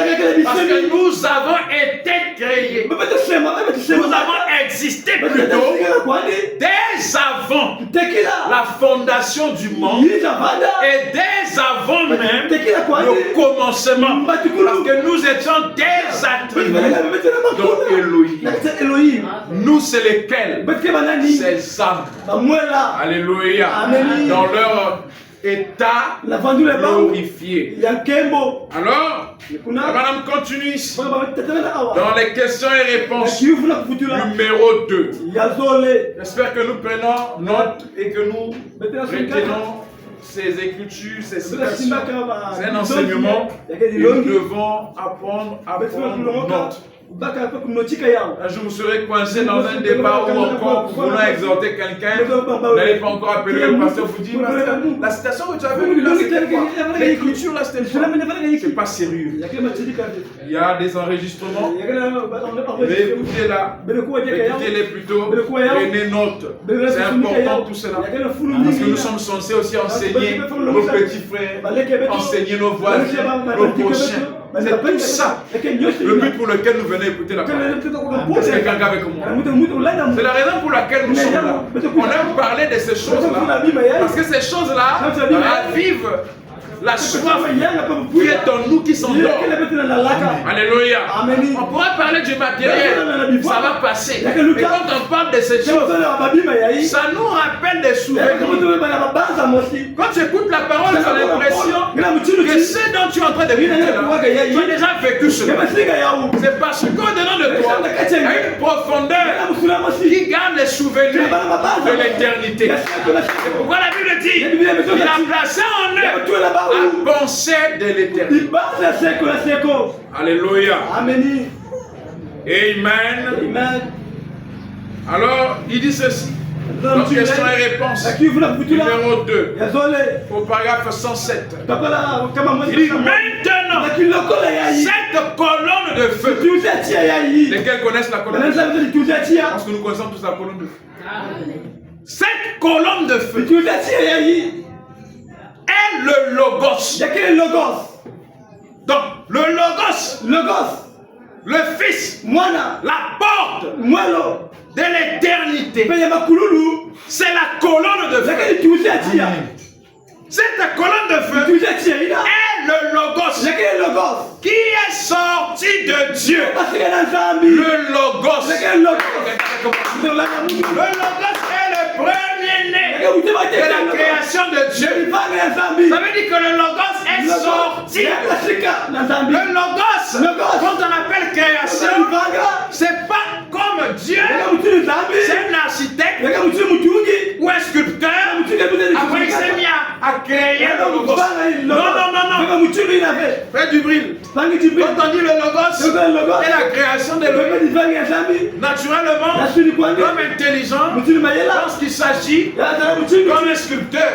parce que nous avons été créés. Nous avons existé plutôt dès avant la fondation du monde et dès avant même le commencement. Parce que nous étions des attributs de Elohim. Nous, c'est lesquels? Ces âmes. Alléluia. Dans leur état glorifié. Alors, madame continue ici. Dans les questions et réponses numéro 2. J'espère que nous prenons note et que nous retenons ces écritures, ces citations. C'est un enseignement et nous devons apprendre à prendre note. Un jour vous serez coincé dans un débat ou encore vous voulez exhorter quelqu'un, vous n'allez pas encore appeler le pasteur, vous dites la citation que tu avais lue là c'était quoi? L'écriture là c'était quoi? C'est pas sérieux. Il y a des enregistrements, mais écoutez là, écoutez-les plutôt, prenez note. C'est important tout cela. Parce que nous sommes censés aussi enseigner nos petits frères, enseigner nos voisins, nos prochains. C'est tout ça le but pour lequel nous venons écouter la parole. Est-ce que quelqu'un avec moi? C'est la raison pour laquelle nous sommes là. On aime parler de ces choses-là parce que ces choses-là ravivent la soif qui est en nous qui s'endort. Alléluia. On pourra parler du matériel, ça va passer. Mais quand on parle de ces choses, ça nous rappelle des souvenirs. Quand tu écoutes la parole, tu as l'impression que ce dont tu es en train d'écouter là, tu as déjà vécu cela. C'est parce qu'au-dedans de toi, il y a une profondeur qui garde les souvenirs de l'éternité. C'est pourquoi la Bible dit il a placé en eux la pensée de l'éternité. Alléluia. Amen. Amen. Alors, il dit ceci. Donc, question et réponse. Numéro 2. Au paragraphe 107. Il dit maintenant, cette colonne de feu. Lesquels connaissent la colonne de feu? Parce que nous connaissons tous la colonne de feu. Cette colonne de feu est le Logos. Donc, le Logos, le Fils, la porte de l'éternité, c'est la colonne de feu. Cette colonne de feu est le Logos qui est sorti de Dieu. Le Logos est le premier-né de la création de Dieu. Ça veut dire que le Logos est sorti. Le Logos, quand on appelle création, c'est pas comme Dieu, c'est un architecte ou un sculpteur. Après il s'est mis à créer le Logos. Non. Fais du bril. Quand on dit le Logos, c'est la création de l'homme. Naturellement, l'homme intelligent, lorsqu'il s'agit comme un sculpteur,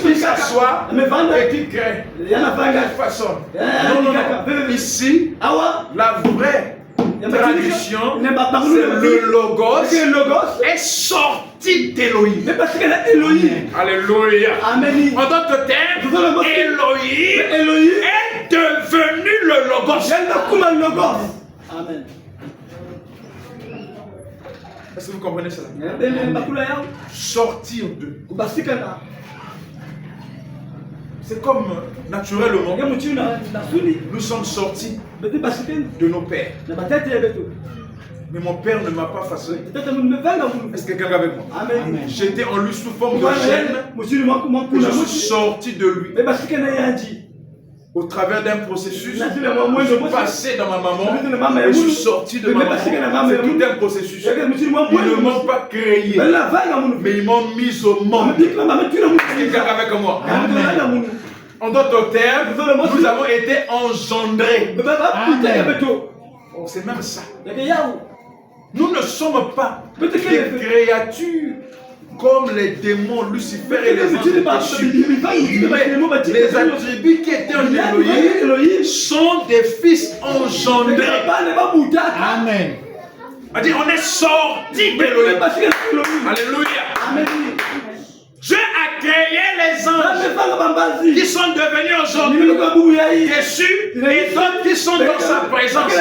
qui s'assoit et qui crée. De toute façon. Non. Ici, la vraie traduction, c'est le Logos est sorti d'Elohim. Alléluia. En d'autres termes, Elohim est devenu le Logos. Amen. Est-ce que vous comprenez cela? Sortir de. C'est comme naturellement, nous sommes sortis de nos pères. Mais mon père ne m'a pas façonné. Est-ce que quelqu'un est avec moi? Amen. J'étais en lui sous forme de chaîne. Je suis sorti de lui. Au travers d'un processus, je suis passé dans ma maman et je suis sorti de ma maman. C'est tout un processus. Ils ne m'ont pas créé, mais ils m'ont mis au monde. Quelqu'un avec moi? Amen. En d'autres termes, nous avons été engendrés. Oh, c'est même ça. Nous ne sommes pas des créatures comme les démons, Lucifer et les anges déchus. Mais les attributs qui étaient en Elohim sont des fils engendrés. Amen. On est sortis d'Elohim. Alléluia. Dieu a créé les anges qui sont devenus aujourd'hui déçus et d'autres qui sont dans sa présence.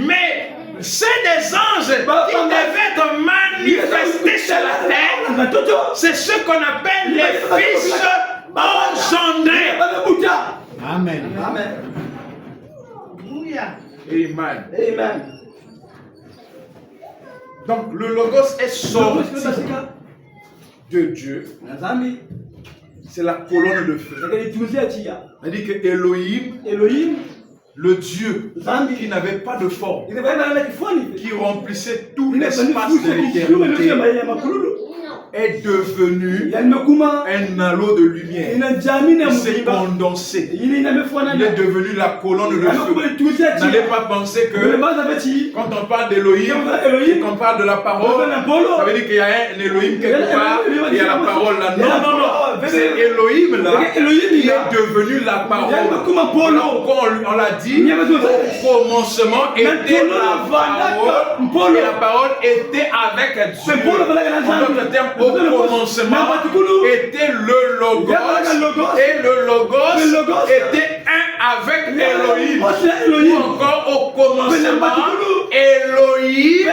Mais c'est des anges qui devaient être manifestés sur la terre. C'est ce qu'on appelle les fils engendrés. Amen. Amen. Donc le Logos est sorti de Dieu. C'est la colonne de feu. C'est-à-dire que Elohim, le Dieu qui n'avait pas de forme, qui remplissait tout l'espace de l'éternité, est devenu un halo de lumière. Il s'est condensé. Il est devenu la colonne de feu. N'allez pas penser que quand on parle d'Elohim, quand on parle de la parole, ça veut dire qu'il y a un Elohim quelque part, il y a la parole là. Non. C'est Elohim là qui est devenu la parole. Comme on l'a dit, au commencement était la parole et la parole était avec Dieu. En d'autres termes, au commencement était le Logos et le Logos était un avec Elohim. Ou encore au commencement, Elohim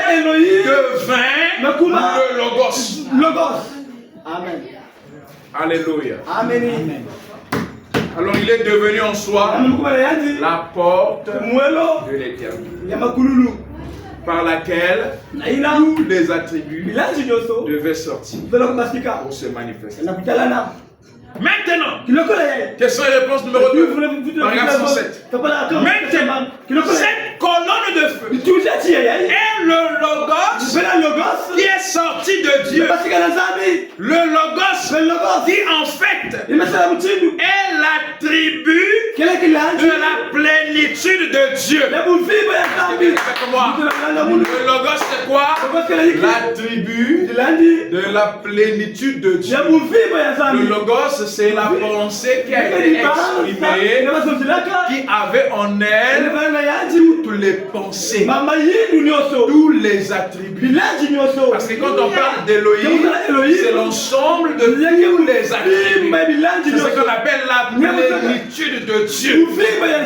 devint le Logos. Amen. Alléluia. Amen. Alors il est devenu en soi la porte de l'éternité, par laquelle tous les attributs devaient sortir pour se manifester. Maintenant, question et réponse numéro 2, paragraphe 107. Maintenant, cette colonne de feu est le Logos qui est sorti de Dieu. Le Logos qui en fait est l'attribut de la plénitude de Dieu. Le Logos c'est quoi? L'attribut de la plénitude de Dieu. Le Logos c'est la pensée qui a été exprimée, qui avait en elle toutes les pensées, tous les attributs. Parce que quand on parle d'Elohim, c'est l'ensemble de tous les attributs. C'est ce qu'on appelle la plénitude de Dieu.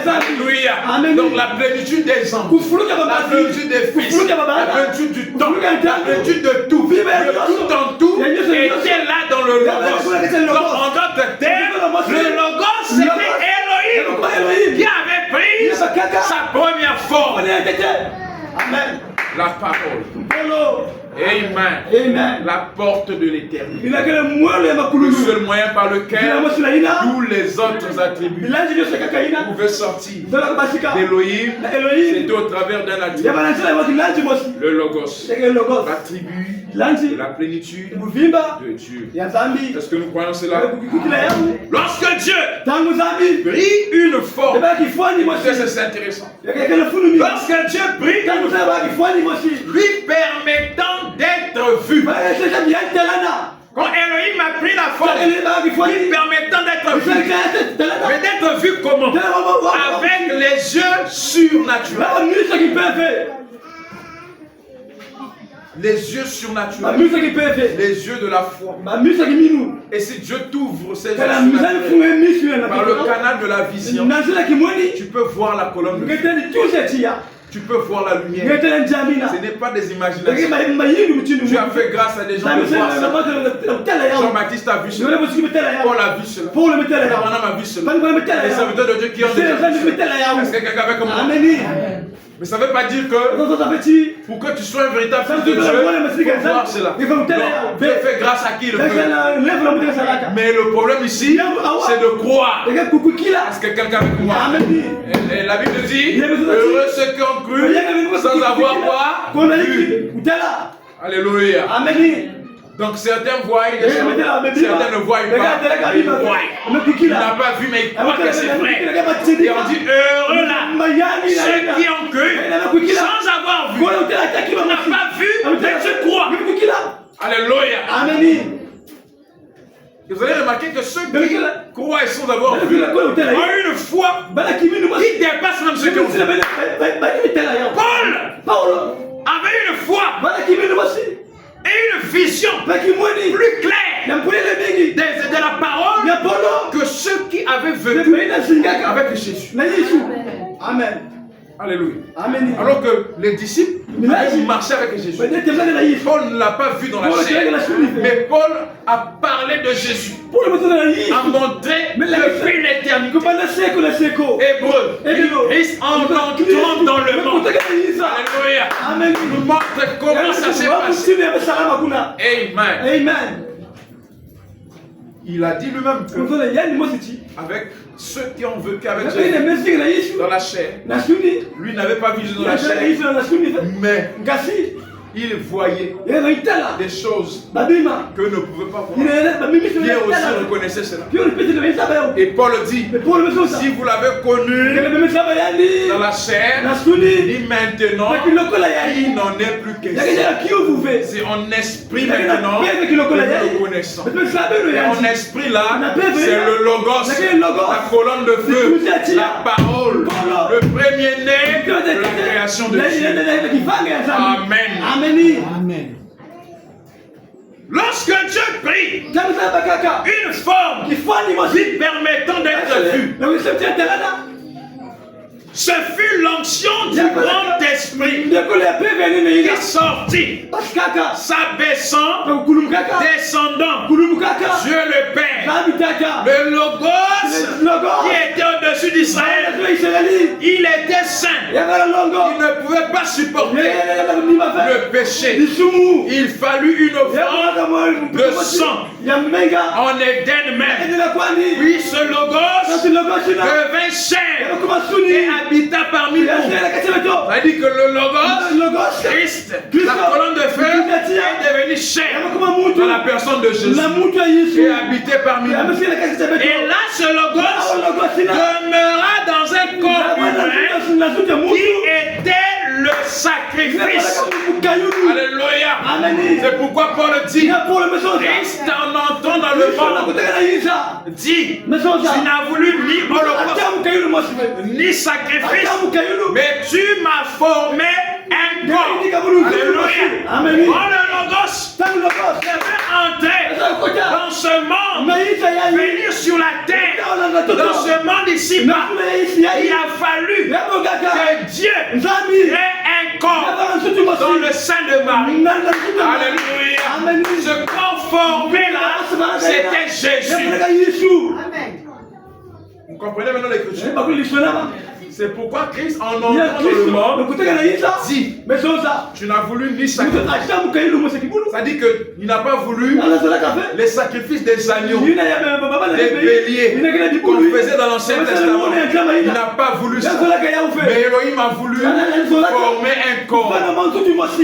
Alléluia. Donc la plénitude des anges, la plénitude des fils, la plénitude du temps, la plénitude de tout. Le tout en tout était là dans le Logos. Donc en d'autres termes, le Logos c'était Elohim qui avait pris sa première forme. Amen. La parole. Amen. La porte de l'éternité. Le seul moyen par lequel tous les autres attributs pouvaient sortir d'Elohim, c'était au travers d'un attribut. Le Logos. L'attribut de la plénitude de Dieu. Est-ce que nous croyons cela? Lorsque Dieu prit une forme, c'est intéressant. Lorsque Dieu prit une forme, lui permettant d'être vu. Quand Elohim a pris la forme, lui permettant d'être vu. Mais d'être vu comment? Avec les yeux surnaturels. Les yeux surnaturels. Les yeux de la foi. Et si Dieu t'ouvre ces yeux surnaturels par le canal de la vision, tu peux voir la colonne de feu. tu peux voir la lumière. Ce n'est pas des imaginations. Tu as fait grâce à des gens de voir ça. Jean-Baptiste a vu cela. Paul a vu cela. Abraham a vu cela. Les serviteurs de Dieu qui ont déjà vu cela. Est-ce que quelqu'un avait comme moi? Mais ça ne veut pas dire que pour que tu sois un véritable fils de Dieu, il faut voir cela. Dieu fait grâce à qui le peut. Mais le problème ici, c'est de croire. Est-ce que quelqu'un avec moi? Et la Bible dit, heureux ceux qui ont cru sans avoir quoi? Vu. Alléluia. Donc certains voient des choses, certains ne voient pas, ils voient. Il n'a pas vu, mais il croit que c'est vrai. Et on dit heureux là, ceux qui ont cru sans avoir vu. On n'a pas vu, mais tu crois. Alléluia. Et vous allez remarquer que ceux qui croient sans avoir vu ont une foi qui dépasse même ceux qui ont vu. Paul avait une foi et une vision plus claire de la parole que ceux qui avaient vécu avec Jésus. Amen. Alléluia. Alors que les disciples avaient marché avec Jésus. Paul ne l'a pas vu dans la chair, mais Paul a parlé de Jésus, a montré depuis l'éternité. Hébreu, Christ en entrant dans le monde. Alléluia. Nous montre comment ça s'est passé. Amen. Il a dit lui-même que avec ceux qui ont vécu avec Jésus dans la chair, lui n'avait pas vu dans la chair, mais il voyait des choses que ne pouvait pas voir. Pierre aussi reconnaissait cela. Et Paul dit, si vous l'avez connu dans la chair, et maintenant, il n'en est plus question. C'est en esprit maintenant que nous le connaissons. Et en esprit là, c'est le logos, la colonne de feu, la parole, le premier-né de la création de Dieu. Amen. Amen. Lorsque Dieu prie une forme lui permettant d'être vu, ce fut l'onction du grand esprit qui est sorti, s'abaissant, descendant, Dieu le Père, le Logos qui était au-dessus d'Israël, il était saint, il ne pouvait pas supporter le péché, il fallut une offrande de sang en Éden même, puis ce Logos devint chair et habita parmi nous. Ça dit que le Logos, Christ, la colonne de feu, est devenu chair dans la personne de Jésus et habitait parmi nous. Et là, ce Logos demeura dans un corps humain qui était le sacrifice. Alléluia. C'est pourquoi Paul dit, Christ en entrant dans le monde, dit, tu n'as voulu ni holocauste, ni sacrifice, mais tu m'as formé un corps. Alléluia. Quand le Logos devait entrer dans ce monde, venir sur la terre, dans ce monde ici-bas, il a fallu que Dieu ait un corps dans le sein de Marie. Alléluia. Ce corps formé-là, c'était Jésus. Vous comprenez maintenant l'écriture? C'est pourquoi Christ, en entrant dans le monde, dit, tu n'as voulu ni sacrifice. Ça dit qu'il n'a pas voulu les sacrifices des agneaux, des béliers qu'on faisait dans l'Ancien Testament. Il n'a pas voulu ça. Mais Elohim a voulu former un corps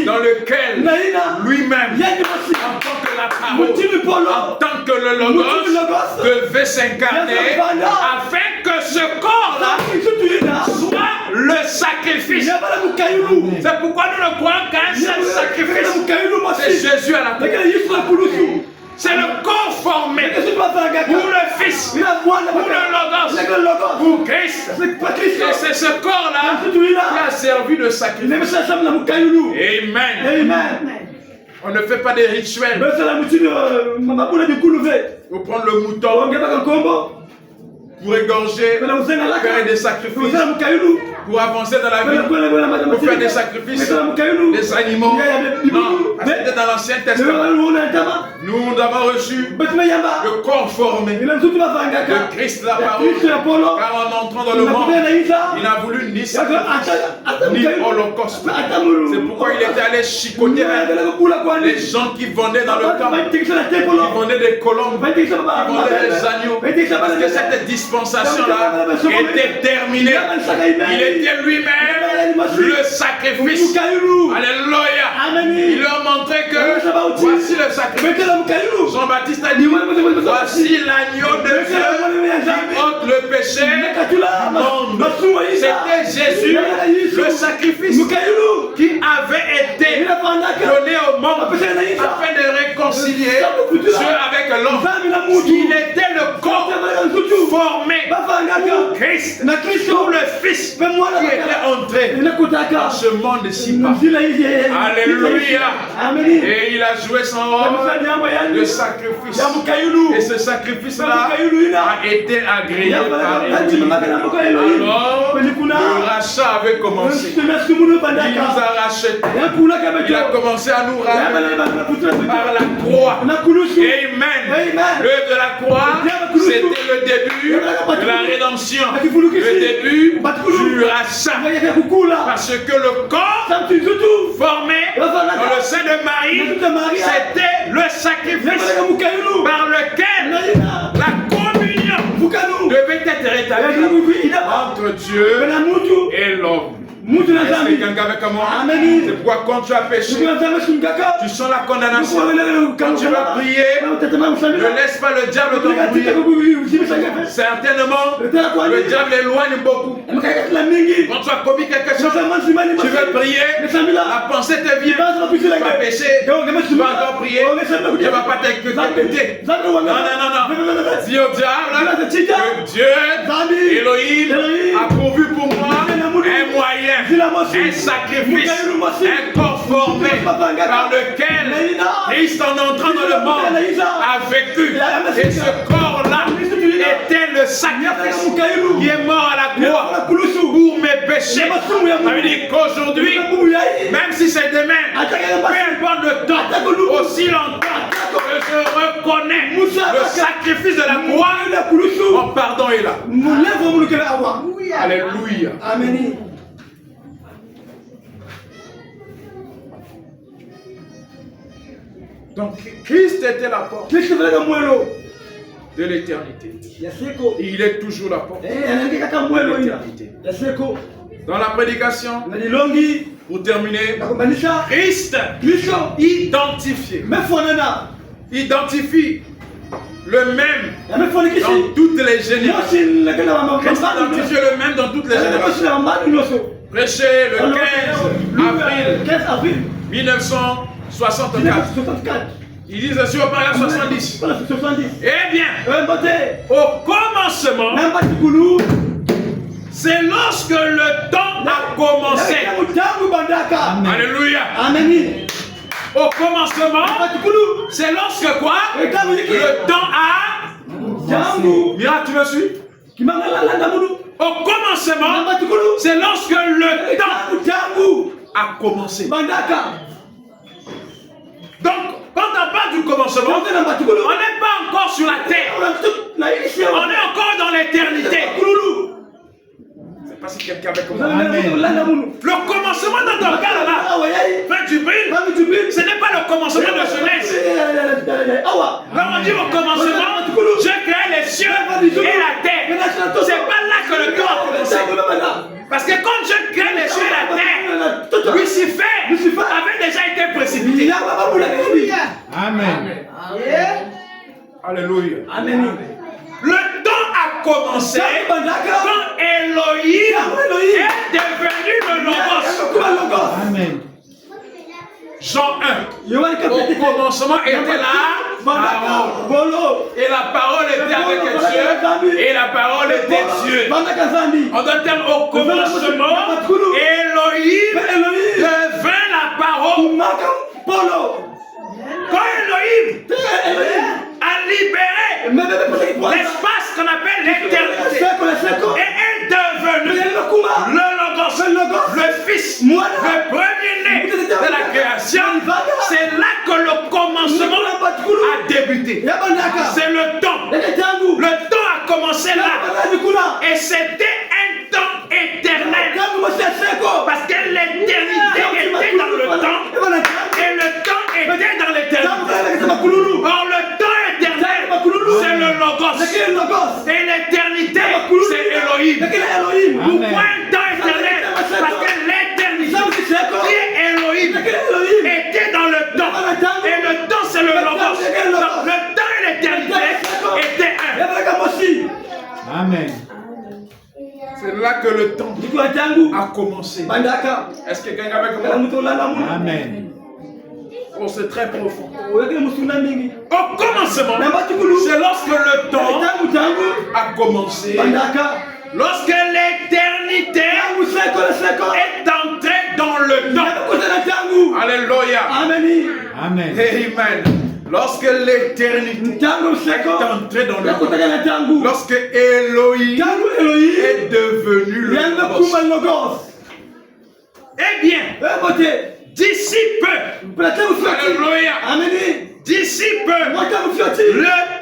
dans lequel lui-même, en tant que la parole, en tant que le Logos, devait s'incarner afin que ce corps-là soit le sacrifice. C'est pourquoi nous ne croyons qu'un seul sacrifice. C'est Jésus à la croix. C'est le corps formé pour le Fils, pour le Logos, pour Christ. Et c'est ce corps-là qui a servi de sacrifice. Amen. On ne fait pas des rituels. Vous prendre le mouton, pour égorger, faire des sacrifices, pour avancer dans la vie, pour faire des sacrifices, des animaux. Non, parce que c'était dans l'Ancien Testament. Nous avons reçu le corps formé de Christ, la parole. Car en entrant dans le monde, il n'a voulu ni sacrifice, ni holocauste. C'est pourquoi il était allé chicoter les gens qui vendaient dans le temple, qui vendaient des colombes, qui vendaient des agneaux. Parce que cette dispensation-là était terminée. Il était lui-même le sacrifice. Alléluia. Il leur montrait que voici le sacrifice. Jean-Baptiste a dit, voici l'agneau de Dieu qui ôte le péché du monde. C'était Jésus, le sacrifice qui avait été donné au monde afin de réconcilier Dieu avec l'homme. Il était le corps formé pour Christ, pour le Fils qui était entré dans ce monde si bas. Alléluia. Et il a joué son rôle de sacrifice. Et ce sacrifice-là a été agréé par Élie. Alors, le rachat avait commencé. Il nous a rachetés. Il a commencé à nous ramener par la croix. Amen. L'œuvre de la croix, c'était le début de la rédemption. Le début du rachat. Parce que le corps formé dans le sein de Marie, c'était le sacrifice par lequel la communion devait être rétablie entre Dieu et l'homme. Est-ce que quelqu'un avec moi? C'est pourquoi quand tu as péché, tu sens la condamnation. Quand tu vas prier, ne laisse pas le diable t'embrouiller. Certainement, le diable éloigne beaucoup. Quand tu as commis quelque chose, tu veux prier, la pensée te vient. Tu vas pécher, tu vas encore prier, tu ne vas pas t'écouter. Non. Dis au diable que Dieu, Elohim, a pourvu pour moi un moyen, un sacrifice, un corps formé par lequel Christ, en entrant dans le monde, a vécu. Et ce corps-là était le sacrifice qui est mort à la croix pour mes péchés. Ça veut dire qu'aujourd'hui, même si c'est demain, peu importe le temps, aussi longtemps que je reconnais le sacrifice de la croix, mon pardon est là. Alléluia. Amen. Donc Christ était la porte de l'éternité. Et il est toujours la porte de l'éternité. Dans la prédication, pour terminer, Christ identifie le même dans toutes les générations. Christ identifie le même dans toutes les générations. Prêché le 15 avril 1964. Il dit ceci au paragraphe 70. Eh bien, au commencement, c'est lorsque le temps a commencé. Alléluia. Au commencement, c'est lorsque quoi? Le temps a... Mira, tu me suis? Au commencement, c'est lorsque le temps a commencé. Donc, quand on parle du commencement, on n'est pas encore sur la terre. On est encore dans l'éternité. Je ne sais pas si quelqu'un avec moi. Le commencement dans ton cas là, fin du bril, ce n'est pas le commencement de jeunesse. On dit au commencement, je crée les cieux et la terre. C'est pas là que le temps a commencé. Parce que quand je crée les cieux et la terre, Lucifer avait déjà été précipité. Amen. Alléluia. Amen. Le temps a commencé quand Elohim est devenu le Logos. Amen. Jean 1. Au commencement était la parole. Et la parole était avec Dieu. Et la parole était Dieu. En d'autres termes, au commencement, Elohim devint la parole. Quand Elohim a libéré l'espace qu'on appelle l'éternité, l'éternité. C'est le temps. Le temps a commencé là. Et c'était un temps éternel. Parce que l'éternité était dans le temps. Et le temps était dans l'éternité. Or, le temps éternel, c'est le Logos. Et l'éternité, c'est Elohim. Pourquoi un temps éternel? Parce que l'éternité, qui est Elohim, était dans le temps. Et le temps, c'est le Logos. Donc, le temps et l'éternité étaient un. Amen. C'est là que le temps a commencé. Est-ce que quelqu'un avec moi? Amen. Oh, c'est très profond. Au commencement, c'est lorsque le temps a commencé. Lorsque l'éternité est entrée dans le temps. Alléluia. Amen. Amen. Lorsque l'éternité est entrée dans le temps. Lorsque Elohim est devenu le Logos. Eh bien, d'ici peu, alléluia, d'ici peu, le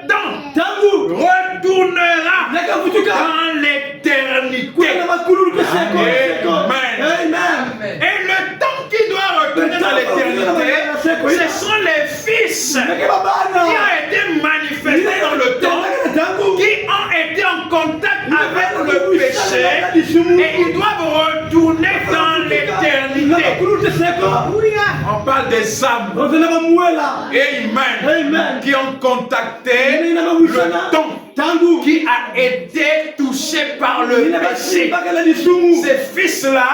temps retournera dans l'éternité. Amen. Et le temps qui doit retourner dans l'éternité, ce sont les fils qui ont été manifestés dans le temps, qui ont été en contact avec le péché, et ils doivent retourner dans l'éternité. On parle des âmes, amen, qui ont contacté le temps qui a été touché par le péché. Ces fils-là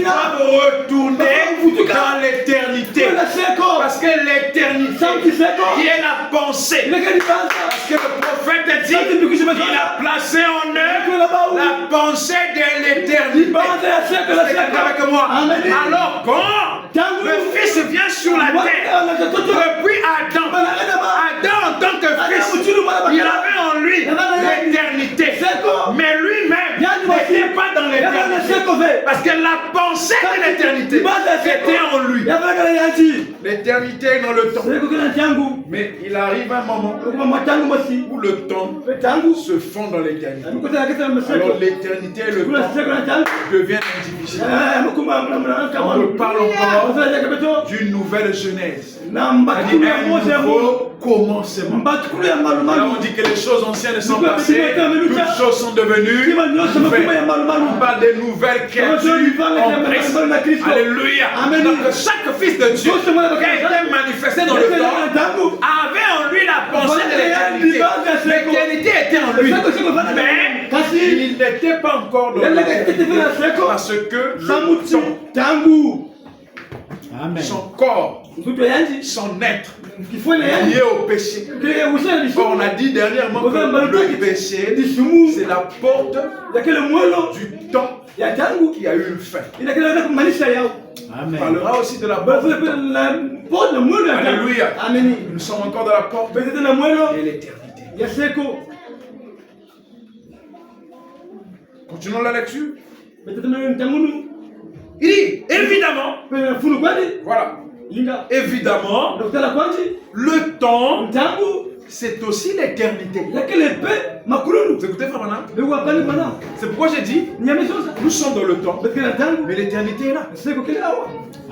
doivent retourner dans l'éternité. Parce que l'éternité, qui est la pensée, parce que le prophète dit, il a placé en eux la pensée de l'éternité. Avec moi. Alors quand le Fils vient sur la terre, depuis Adam en tant que fils, il avait en lui l'éternité. Mais lui-même n'était pas dans l'éternité. Parce que la pensée de l'éternité était en lui. L'éternité est dans le temps. Mais il arrive un moment où le temps se fond dans l'éternité. Alors l'éternité et le temps deviennent indivisibles. On parle encore d'une nouvelle genèse. Un nouveau commencement. Alors on dit que les choses anciennes sont passées, toutes choses sont devenues nouvelles. On parle des nouvelles créatures en Christ. Alléluia. Donc chaque fils de Dieu qui a été manifesté dans le temps avait en lui la pensée de l'éternité. L'éternité était en lui. Mais il n'était pas encore dans l'éternité parce que son corps, son être lié au péché. On a dit dernièrement que le péché, c'est la porte du temps qui a eu une fin. On parlera aussi de la porte. Alléluia. Nous sommes encore dans la porte de l'éternité. Continuons la lecture. Il dit, évidemment, voilà, évidemment, le temps, c'est aussi l'éternité. Vous écoutez, frère Branham? C'est pourquoi j'ai dit, nous sommes dans le temps, mais l'éternité est là.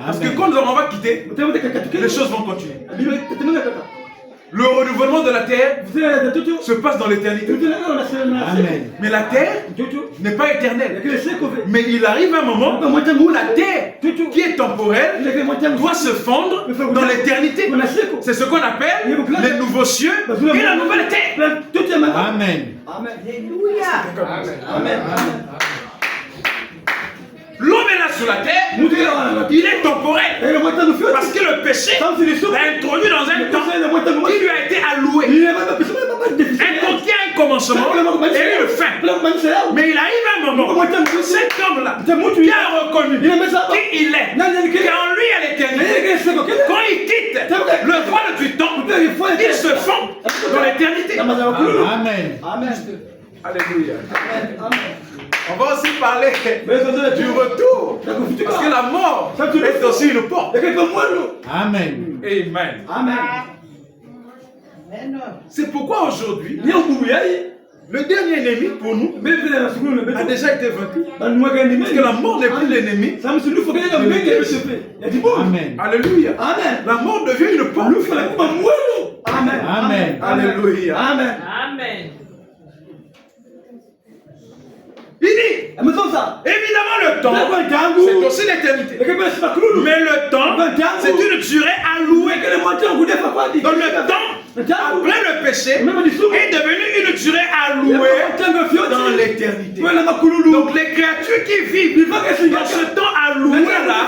Parce que quand on va quitter, les choses vont continuer. Le renouvellement de la terre se passe dans l'éternité. Mais la terre n'est pas éternelle. Mais il arrive un moment où la terre, qui est temporelle, doit se fondre dans l'éternité. C'est ce qu'on appelle les nouveaux cieux et la nouvelle terre. Amen. Amen. L'homme est là sur la terre, il est temporel. Parce que le péché l'a introduit dans un temps qui lui a été alloué. Un temps qui a un commencement et une fin. Mais il arrive un moment où cet homme-là, qui a reconnu qui il est, qu'en lui à l'éternité, quand il quitte le voile du temps, il se fond dans l'éternité. Amen. Alléluia. On va aussi parler du retour. Parce que la mort est aussi une porte. Amen. Amen. C'est pourquoi aujourd'hui, le dernier ennemi pour nous a déjà été vaincu. Parce que la mort n'est plus l'ennemi. Amen. Alléluia. La mort devient une porte. Amen. Alléluia. Amen. Il dit, évidemment le temps, c'est aussi l'éternité. Mais le temps, c'est une durée allouée. Donc le temps, après le péché, est devenu une durée allouée dans l'éternité. Donc les créatures qui vivent dans ce temps alloué là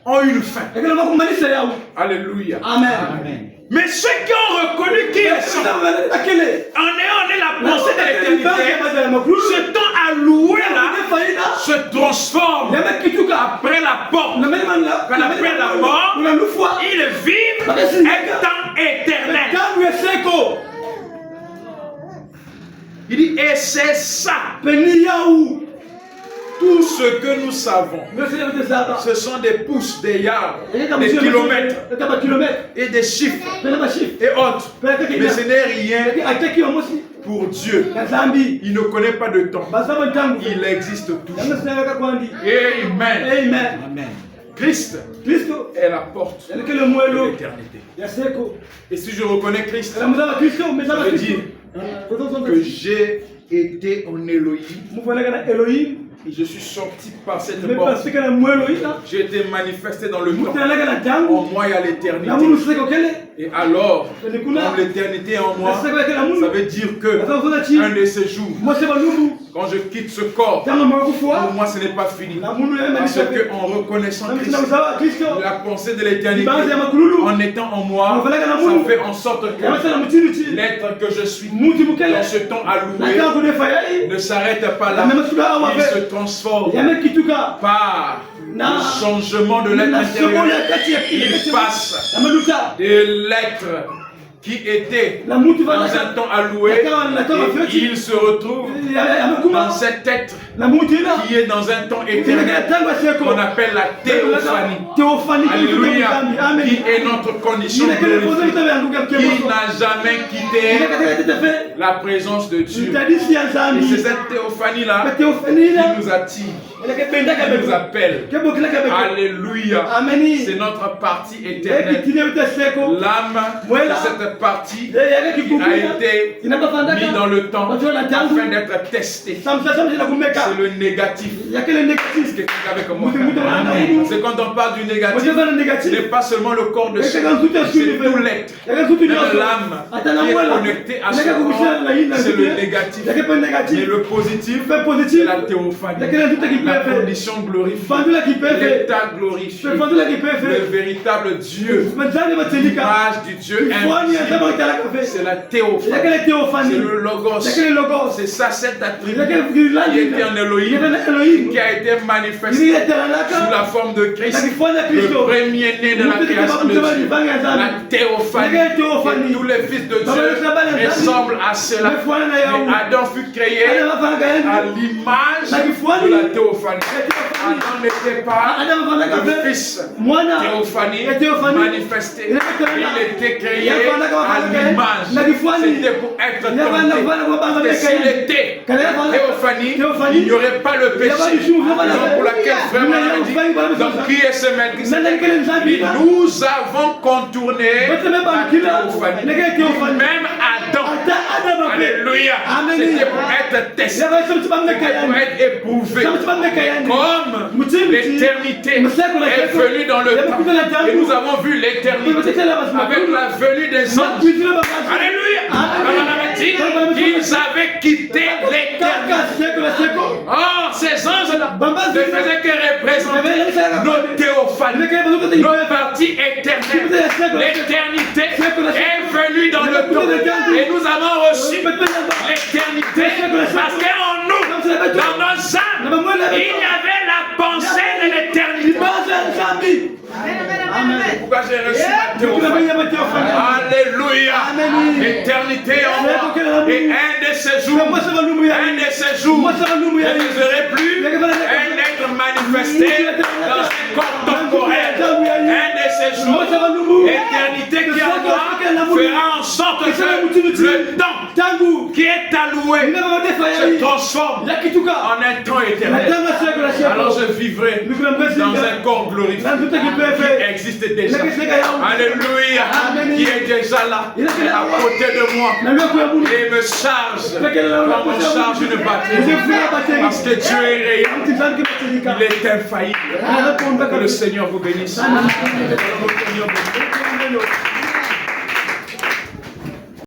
ont une fin. Alléluia. Amen. Mais ceux qui ont reconnu qui ils sont, en ayant la pensée de l'éternité, ce temps alloué là se transforme après la porte. Après la mort, ils vivent un temps éternel. Il dit, et c'est ça. Tout ce que nous savons, ce sont des pouces, des yards, des kilomètres et des chiffres et autres. Mais ce n'est rien pour Dieu. Il ne connaît pas de temps. Il existe toujours. Amen. Amen. Christ est la porte de l'éternité. Et si je reconnais Christ, ça veut dire que j'ai été en Elohim. Et je suis sorti par cette porte. J'ai été manifesté dans le temps. En moi, il y a l'éternité. Et alors, comme l'éternité est en moi, ça veut dire que un de ces jours, quand je quitte ce corps, pour moi, ce n'est pas fini. Parce qu'en reconnaissant Christ, la pensée de l'éternité, en étant en moi, ça fait en sorte que l'être que je suis dans ce temps alloué ne s'arrête pas là. Il se transforme par le changement de l'être intérieur. Il passe de l'être qui était dans un temps alloué et il se retrouve dans cet être qui est dans un temps éternel qu'on appelle la théophanie. Alléluia. Qui est notre condition glorifiée, qui n'a jamais quitté la présence de Dieu. Et c'est cette théophanie là qui nous attire, qui nous appelle. Alléluia. C'est notre partie éternelle. L'âme de cette partie qui a été mise dans le temps afin d'être testée. C'est le négatif. Quelqu'un avec moi. C'est quand on parle du négatif, ce n'est pas seulement le corps de chair, c'est tout l'être. Même l'âme qui est connectée à ce corps, c'est le négatif. Et le positif, c'est la théophanie. La condition glorifiée, l'état glorifié, le véritable Dieu, l'image du Dieu invisible. C'est la théophanie, c'est le logos, c'est ça, cet attribut qui était en Elohim, qui a été manifesté sous la forme de Christ, le premier-né de la création de Dieu, la théophanie. Et tous les fils de Dieu ressemblent à cela. Mais Adam fut créé à l'image de la théophanie. Adam n'était pas le fils théophanie manifesté. Il était créé à l'image. C'était pour être tenté. Et s'il était théophanie, il n'y aurait pas le péché. Donc pour laquelle vraiment donc qui est ce Melchisédek? Nous avons contourné la théophanie. Même Adam. Alléluia. C'était pour être testé, pour être éprouvé. Comme l'éternité est venue dans le temps, et nous avons vu l'éternité avec la venue des anges. Alléluia. Qu'ils avaient quitté l'éternité. Or, ces anges-là ne faisaient que représenter nos théophanies, nos parties éternelles. L'éternité est venue dans le temps et nous avons reçu l'éternité parce qu'en nous, dans nos âmes, il y avait la pensée de l'éternité. Pourquoi j'ai reçu la théophanie? Alléluia. L'éternité en moi. Et un de ces jours, je ne serai plus un être manifesté dans un corps temporel. Un de ces jours, l'éternité qui est en moi fera en sorte que le temps qui est alloué se transforme en un temps éternel. Alors je vivrai dans un corps glorifié qui existe déjà. Alléluia. Qui est déjà là, à côté de moi, et me charge comme on charge une batterie. Parce que Dieu est réel, il est infaillible. Que le Seigneur vous bénisse. Que le Seigneur vous bénisse.